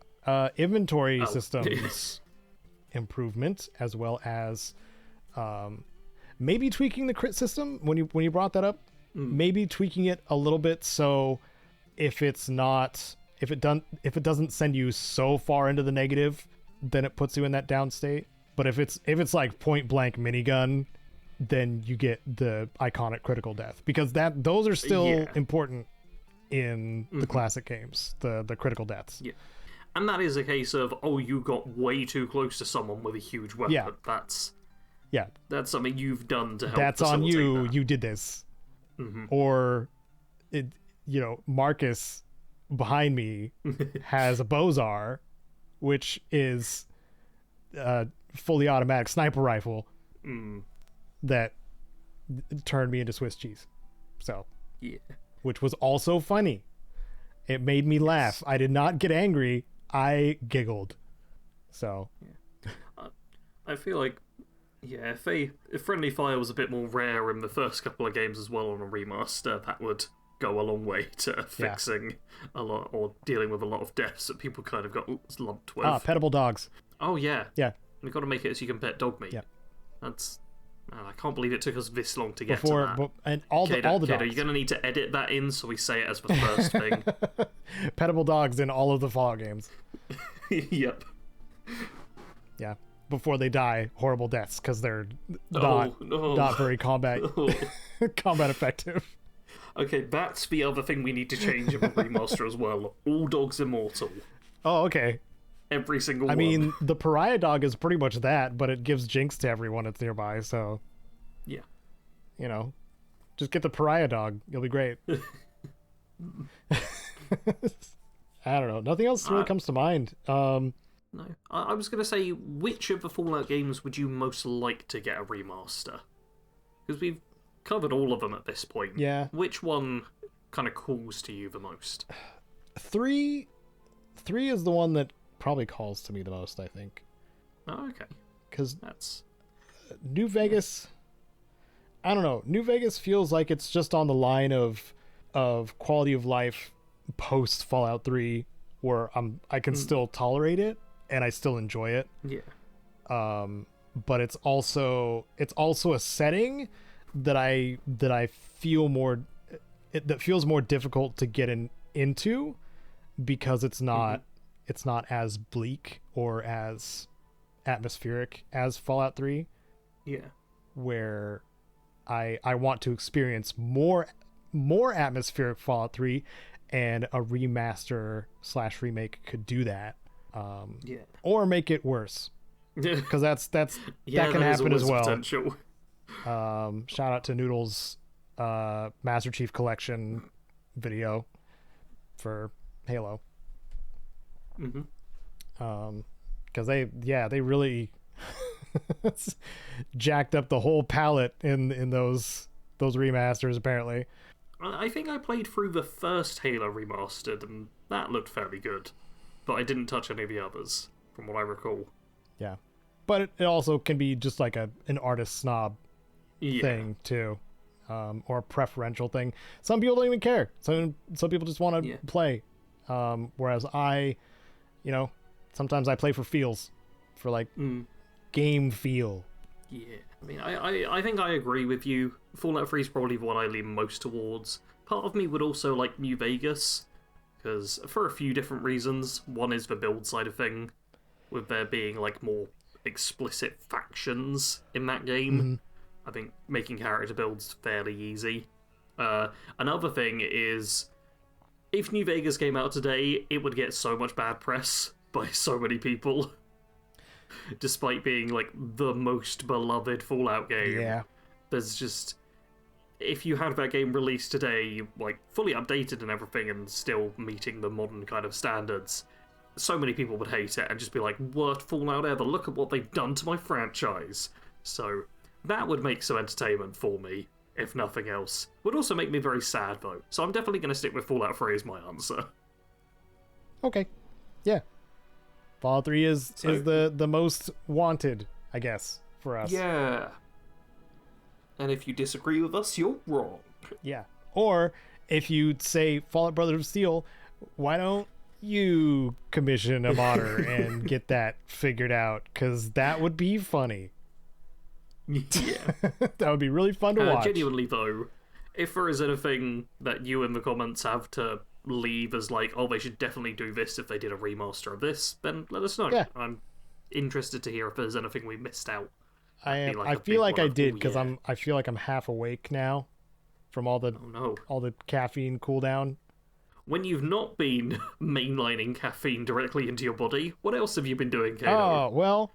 inventory systems improvement, as well as maybe tweaking the crit system. When you brought that up, maybe tweaking it a little bit so if it doesn't send you so far into the negative, then it puts you in that down state. But if it's like point blank minigun, then you get the iconic critical death, because those are still important in the classic games, the critical deaths. Yeah. And that is a case of, you got way too close to someone with a huge weapon. Yeah. That's something you've done to help. That's on you. That. You did this. Or Marcus behind me has a Bozar, which is a fully automatic sniper rifle that turned me into Swiss cheese. So, which was also funny. It made me laugh. I did not get angry. I giggled. So, I feel like, if friendly fire was a bit more rare in the first couple of games as well on a remaster, that would go a long way to fixing a lot, or dealing with a lot of deaths that people kind of got lumped with. Petable dogs. Oh yeah. Yeah. We've got to make it so you can pet dog meat. Yeah. I can't believe it took us this long to get to that. And all the dogs. You're going to need to edit that in so we say it as the first thing. Petable dogs in all of the Fallout games. Yep. Yeah. Before they die, horrible deaths, because they're not very combat effective. Okay, that's the other thing we need to change in the remaster as well. All dogs immortal. Oh, okay. Every single one. I mean, the pariah dog is pretty much that, but it gives jinx to everyone that's nearby, so... Yeah. Just get the pariah dog. You'll be great. I don't know. Nothing else really comes to mind. No. I was going to say, which of the Fallout games would you most like to get a remaster? Because we've covered all of them at this point. Yeah. Which one kind of calls to you the most? 3 is the one that probably calls to me the most, I think. Oh, okay. Because that's New Vegas... I don't know. New Vegas feels like it's just on the line of quality of life post Fallout 3, where I can still tolerate it and I still enjoy it. Yeah. But it's also a setting that I feel more that feels more difficult to get into, because it's not as bleak or as atmospheric as Fallout 3. Yeah. Where I want to experience more atmospheric Fallout 3, and a remaster / remake could do that. Or make it worse, because that can happen as well. Potential. Shout out to Noodle's Master Chief Collection video for Halo. Because they really jacked up the whole palette in those remasters. Apparently, I think I played through the first Halo Remastered, and that looked fairly good, but I didn't touch any of the others, from what I recall. Yeah, but it also can be just like an artist snob thing too, or a preferential thing. Some people don't even care. Some people just want to play, whereas I, sometimes I play for feels, for like game feel. Yeah, I mean, I think I agree with you. Fallout 3 is probably the one I lean most towards. Part of me would also like New Vegas, because for a few different reasons. One is the build side of thing, with there being like more explicit factions in that game. I think making character builds fairly easy. Another thing is, if New Vegas came out today, it would get so much bad press by so many people. Despite being like the most beloved Fallout game. Yeah. There's just, if you had that game released today, like fully updated and everything, and still meeting the modern kind of standards, so many people would hate it and just be like, worst Fallout ever, look at what they've done to my franchise. So that would make some entertainment for me, if nothing else. Would also make me very sad though, so I'm definitely going to stick with Fallout 3 as my answer. Okay. Yeah. Fallout 3 is the most wanted, I guess, for us. Yeah. And if you disagree with us, you're wrong. Yeah. Or if you say Fallout Brothers of Steel, why don't you commission a modder and get that figured out? Because that would be funny. Yeah. That would be really fun to watch. Genuinely, though, if there is anything that you in the comments have to leave as like, oh, they should definitely do this if they did a remaster of this, then let us know. Yeah. I'm interested to hear if there's anything we missed out. I feel like I did, because I feel like I'm half awake now from all the caffeine cooldown. When you've not been mainlining caffeine directly into your body, what else have you been doing, Caedo? Oh, well,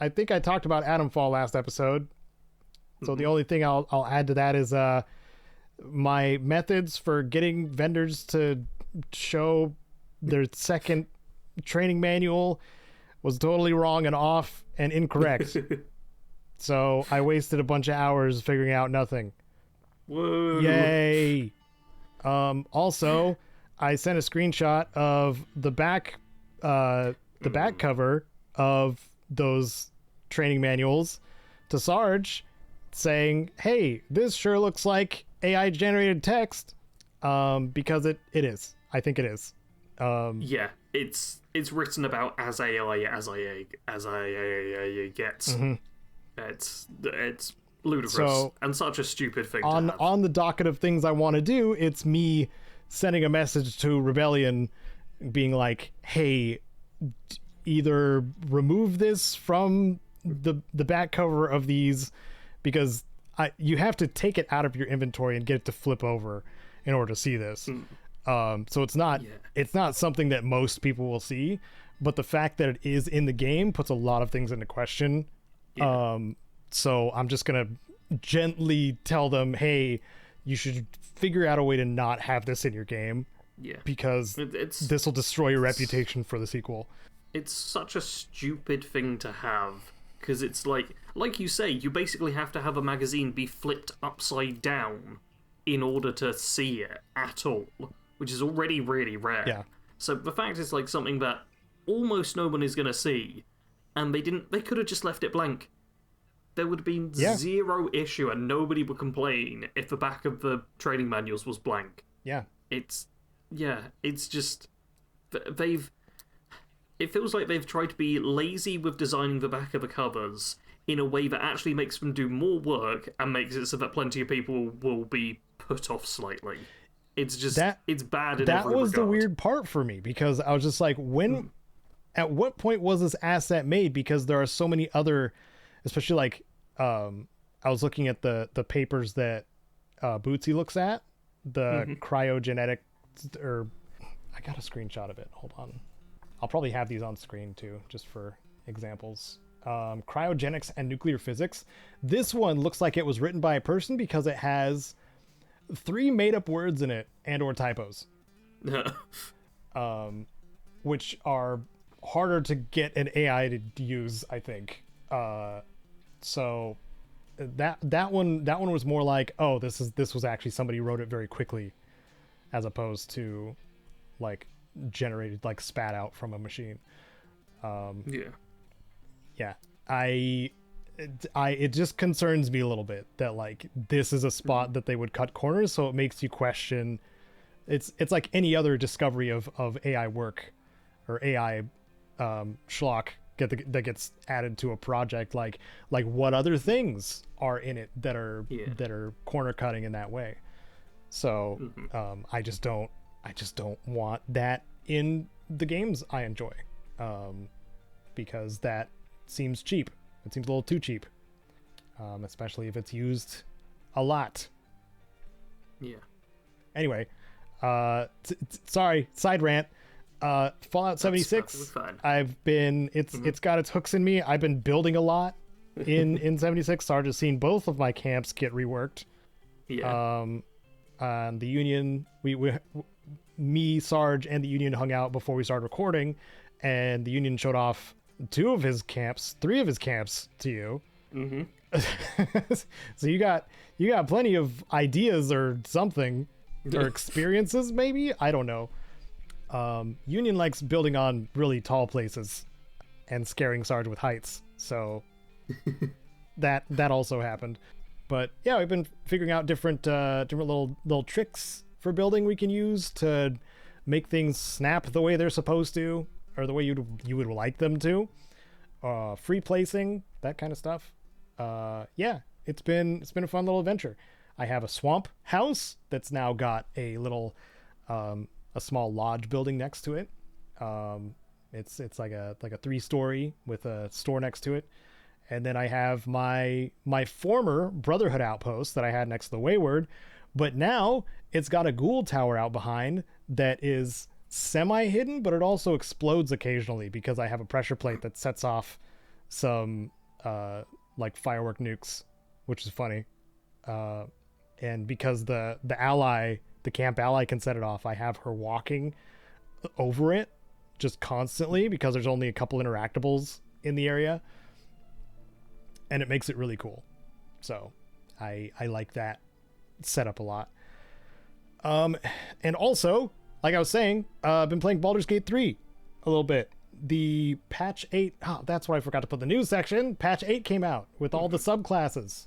I think I talked about Atomfall last episode. So the only thing I'll add to that is my methods for getting vendors to show their second training manual was totally wrong and off and incorrect. So I wasted a bunch of hours figuring out nothing. Whoa. Yay. Also, I sent a screenshot of the back cover of those training manuals to Sarge, saying, hey, this sure looks like AI generated text, because it is. I think it is. Yeah, it's written about as AI gets. It's ludicrous and such a stupid thing to have. On the docket of things I want to do, it's me sending a message to Rebellion being like, hey, either remove this from the back cover of these, because you have to take it out of your inventory and get it to flip over in order to see this. So it's not something that most people will see, but the fact that it is in the game puts a lot of things into question. So I'm just gonna gently tell them, hey, you should figure out a way to not have this in your game, because this will destroy your reputation for the sequel. It's such a stupid thing to have, because it's like you say, you basically have to have a magazine be flipped upside down in order to see it at all, which is already really rare. Yeah. So the fact is like something that almost no one is going to see, and they could have just left it blank. There would have been zero issue and nobody would complain if the back of the training manuals was blank. Yeah. It's just, it feels like they've tried to be lazy with designing the back of the covers in a way that actually makes them do more work and makes it so that plenty of people will be put off slightly. It's just, it's bad in every regard. That was the weird part for me, because I was just like, at what point was this asset made? Because there are so many other, especially like, I I was looking at the papers that Bootsy looks at, the cryogenetic, or I got a screenshot of it. Hold on. I'll probably have these on screen too, just for examples. Cryogenics and nuclear physics. This one looks like it was written by a person because it has 3 made-up words in it and or typos. Which are harder to get an AI to use, I think. So that one was more like, oh, this was actually somebody who wrote it very quickly, as opposed to like generated, like spat out from a machine. Yeah. It just concerns me a little bit that like this is a spot that they would cut corners, so it makes you question. It's like any other discovery of AI work or AI schlock that gets added to a project, like what other things are in it that are corner cutting in that way. So I just don't want that in the games I enjoy, because that seems cheap. It seems a little too cheap, especially if it's used a lot. Yeah. Anyway, sorry, side rant. Fallout 76. It's got its hooks in me. I've been building a lot in 76. Sarge has seen both of my camps get reworked. Yeah. The Union, me, Sarge, and the Union hung out before we started recording, and the Union showed off 3 of his camps to you. So you got plenty of ideas or something, or experiences maybe, I don't know. Union likes building on really tall places and scaring Sarge with heights, so that also happened. But yeah, we've been figuring out different little tricks for building we can use to make things snap the way they're supposed to, or the way you would like them to. Free placing, that kind of stuff. Yeah, it's been a fun little adventure. I have a swamp house that's now got a little a small lodge building next to it. It's like a 3-story with a store next to it. And then I have my former Brotherhood outpost that I had next to the Wayward, but now it's got a ghoul tower out behind that is semi-hidden, but it also explodes occasionally because I have a pressure plate that sets off some like firework nukes, which is funny. And because the camp ally can set it off, I have her walking over it just constantly because there's only a couple interactables in the area, and it makes it really cool. So I like that setup a lot. And also, like I was saying, I've been playing Baldur's Gate 3 a little bit. The patch 8, that's why I forgot to put the news section. Patch 8 came out with all the subclasses.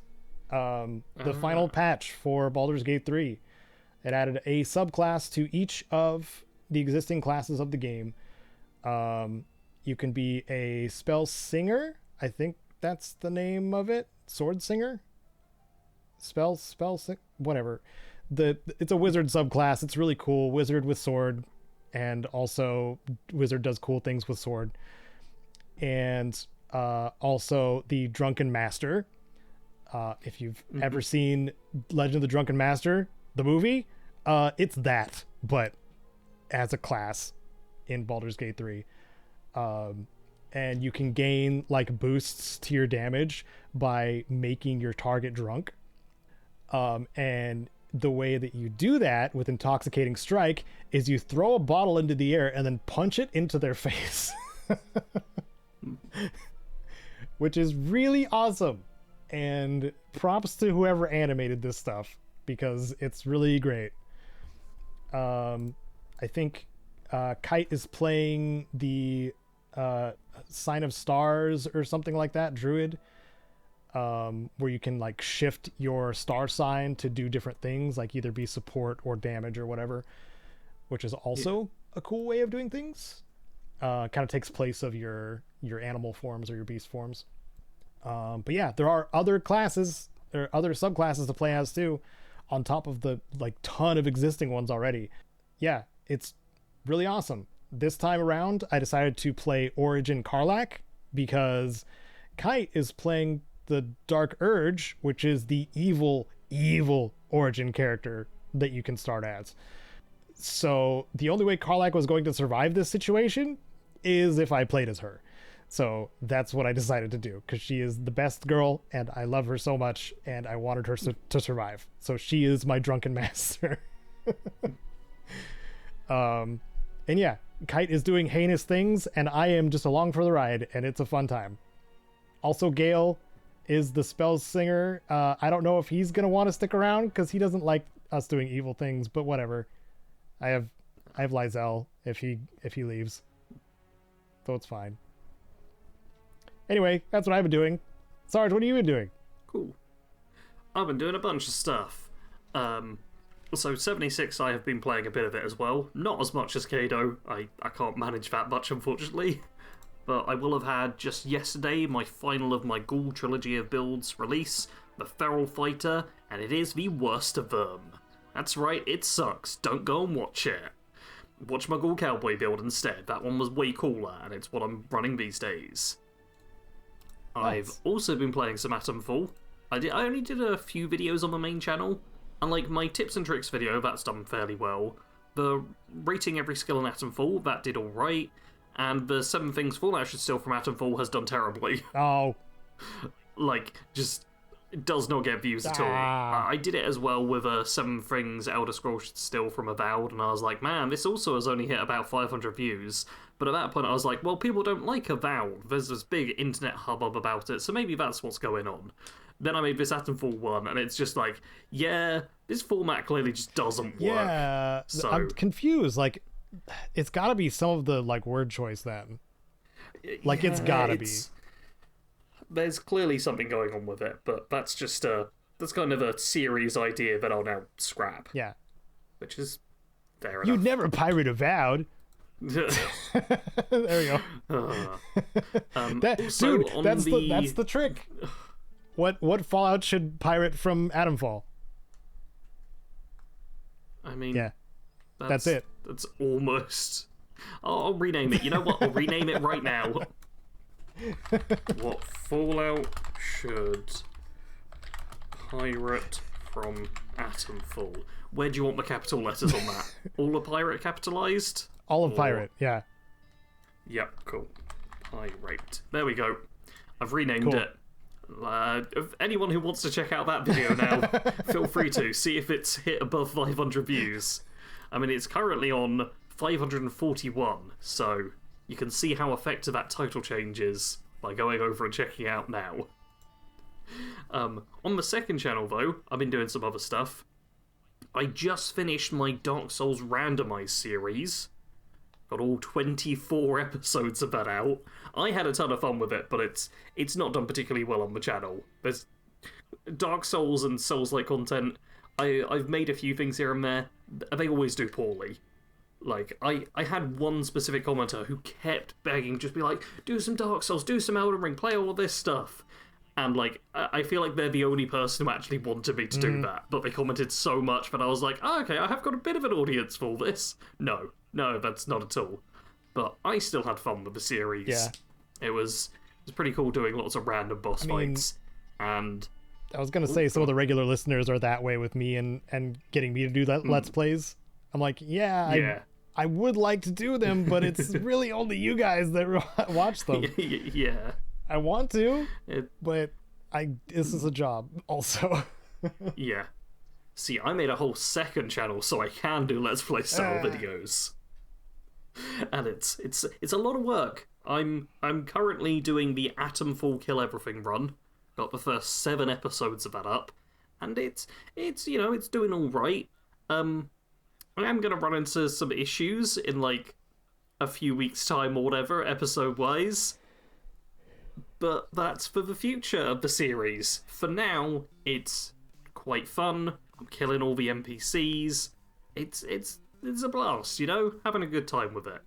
The final patch for Baldur's Gate 3. It added a subclass to each of the existing classes of the game. You can be a spell singer. I think that's the name of it. Sword singer? Whatever. It's a wizard subclass. It's really cool. Wizard with sword, and also wizard does cool things with sword. And also the Drunken Master. If you've ever seen Legend of the Drunken Master, the movie, it's that, but as a class in Baldur's Gate 3. And you can gain like boosts to your damage by making your target drunk. And the way that you do that with Intoxicating Strike is you throw a bottle into the air and then punch it into their face. Which is really awesome. And props to whoever animated this stuff, because it's really great. I think Kite is playing the Sign of Stars or something like that, Druid, where you can like shift your star sign to do different things, like either be support or damage or whatever, which is also a cool way of doing things. Kind of takes place of your animal forms or your beast forms. But yeah, there are other classes or other subclasses to play as too, on top of the like ton of existing ones already. Yeah, it's really awesome. This time around, I decided to play Origin Karlach because Kite is playing the Dark Urge, which is the evil origin character that you can start as. So the only way Karlach was going to survive this situation is if I played as her. So that's what I decided to do, because she is the best girl and I love her so much and I wanted her to survive. So she is my drunken master. And yeah, Kite is doing heinous things and I am just along for the ride, and it's a fun time. Also, Gale is the spells singer. I don't know if he's gonna want to stick around because he doesn't like us doing evil things, but whatever. I have Lysel if he leaves, so it's fine. Anyway, that's what I've been doing. Sarge, what have you been doing? Cool. I've been doing a bunch of stuff. So 76, I have been playing a bit of it as well. Not as much as Caedo. I can't manage that much, unfortunately. But I will have had, just yesterday, my final of my Ghoul trilogy of builds release, the Feral Fighter, and it is the worst of them. That's right, it sucks. Don't go and watch it. Watch my Ghoul Cowboy build instead. That one was way cooler, and it's what I'm running these days. I've also been playing some Atomfall. I only did a few videos on the main channel, and like my tips and tricks video, that's done fairly well. The rating every skill in Atomfall, that did alright, and the 7 things Fallout should steal from Atomfall has done terribly. Oh. Like, just it does not get views at all. I did it as well with 7 things Elder Scrolls should steal from Avowed, and I was like, man, this also has only hit about 500 views. But at that point I was like, well, people don't like Avowed. There's this big internet hubbub about it, so maybe that's what's going on. Then I made this Atomfall one, and it's just like, yeah, this format clearly just doesn't work. Yeah, so I'm confused. Like, it's got to be some of the like word choice then. Like, yeah, it's got to be. There's clearly something going on with it, but that's just that's kind of a series idea that I'll now scrap. Yeah, which is fair enough. You'd never pirate Avowed. There we go. That's the trick. What Fallout should pirate from Atomfall? I mean, yeah, that's it. That's almost. I'll rename it. You know what? I'll rename it right now. What Fallout should pirate from Atomfall? Where do you want the capital letters on that? All of pirate capitalized? All of pirate, yeah. Yep, cool. Pirate. There we go. I've renamed it. If anyone who wants to check out that video now, feel free to. See if it's hit above 500 views. I mean, it's currently on 541, so you can see how effective that title change is by going over and checking it out now. On the second channel, though, I've been doing some other stuff. I just finished my Dark Souls randomized series. Got all 24 episodes of that out. I had a ton of fun with it, but it's not done particularly well on the channel. There's Dark Souls and Souls-like content. I've made a few things here and there. They always do poorly. Like, I had one specific commenter who kept begging, just be like, do some Dark Souls, do some Elden Ring, play all this stuff. And, like, I feel like they're the only person who actually wanted me to do that. But they commented so much that I was like, oh, okay, I have got a bit of an audience for this. No, that's not at all. But I still had fun with the series. Yeah. It was pretty cool doing lots of random boss fights. And I was going to say some of the regular listeners are that way with me and getting me to do that Let's Plays. I'm like, yeah. I would like to do them, but it's really only you guys that watch them. Yeah. I want to, but this is a job also. Yeah. See, I made a whole second channel so I can do Let's Play style videos. And it's a lot of work. I'm currently doing the Atomfall Kill Everything run. Got the first 7 episodes of that up. And it's doing all right. I am going to run into some issues in like a few weeks' time or whatever, episode-wise. But that's for the future of the series. For now, it's quite fun. I'm killing all the NPCs. It's a blast, having a good time with it.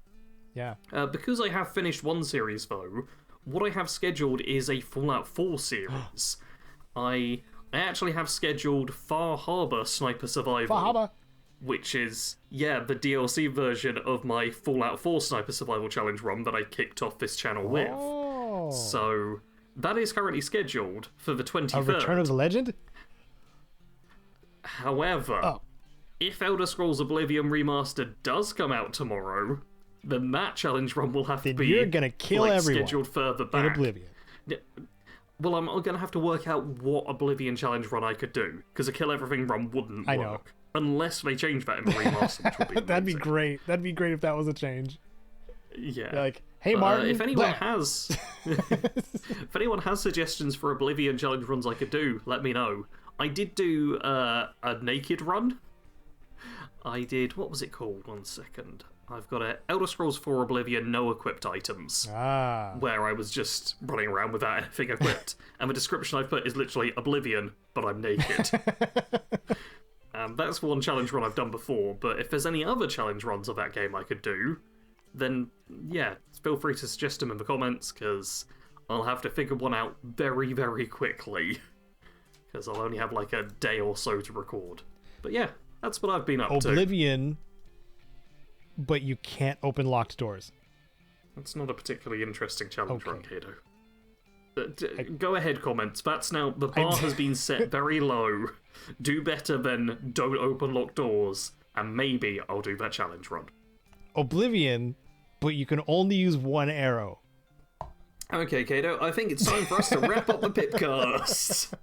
Yeah. Because I have finished one series, though, what I have scheduled is a Fallout 4 series. I actually have scheduled Far Harbor Sniper Survival. Far Harbor! Which is, the DLC version of my Fallout 4 Sniper Survival Challenge run that I kicked off this channel with. So That is currently scheduled for the 23rd. A Return of the Legend? However, if Elder Scrolls Oblivion Remastered does come out tomorrow, then that challenge run will have to be you're gonna kill everyone scheduled further back. in Oblivion. Well, I'm going to have to work out what Oblivion challenge run I could do, because a kill everything run wouldn't work. Unless they change that in the remaster, which would be That'd be great. That'd be great if that was a change. Yeah. You're like, hey Martin, if anyone has if anyone has suggestions for Oblivion challenge runs I could do, let me know. I did do a naked run. I did, what was it called? 1 second. I've got a Elder Scrolls 4 Oblivion no equipped items, where I was just running around without anything equipped. And the description I've put is literally Oblivion, but I'm naked. That's one challenge run I've done before, but if there's any other challenge runs of that game I could do, then yeah, feel free to suggest them in the comments, because I'll have to figure one out very, very quickly, because I'll only have like a day or so to record. But yeah, that's what I've been up to. Oblivion, but you can't open locked doors. That's not a particularly interesting challenge run, Caedo. Go ahead, comments. That's now, the bar has been set very low. Do better than don't open locked doors, and maybe I'll do that challenge run. Oblivion, but you can only use one arrow. Okay, Caedo, I think it's time for us to wrap up the PIPCAST.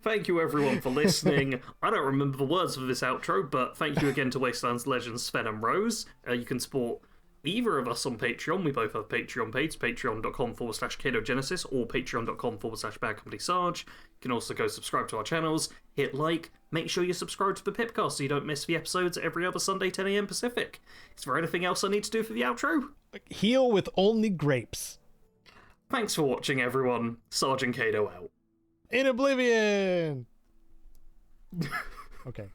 Thank you everyone for listening. I don't remember the words of this outro, but thank you again to Wastelands Legends, Sven and Rose. You can support either of us on Patreon. We both have Patreon pages, patreon.com/Caedo Genesis or patreon.com/BADCOMPANYSARGE. You can also go subscribe to our channels, hit like, make sure you subscribe to the PIPCAST so you don't miss the episodes every other Sunday 10 AM Pacific. Is there anything else I need to do for the outro? Heal with only grapes. Thanks for watching everyone. Sergeant Caedo out. In Oblivion! Okay.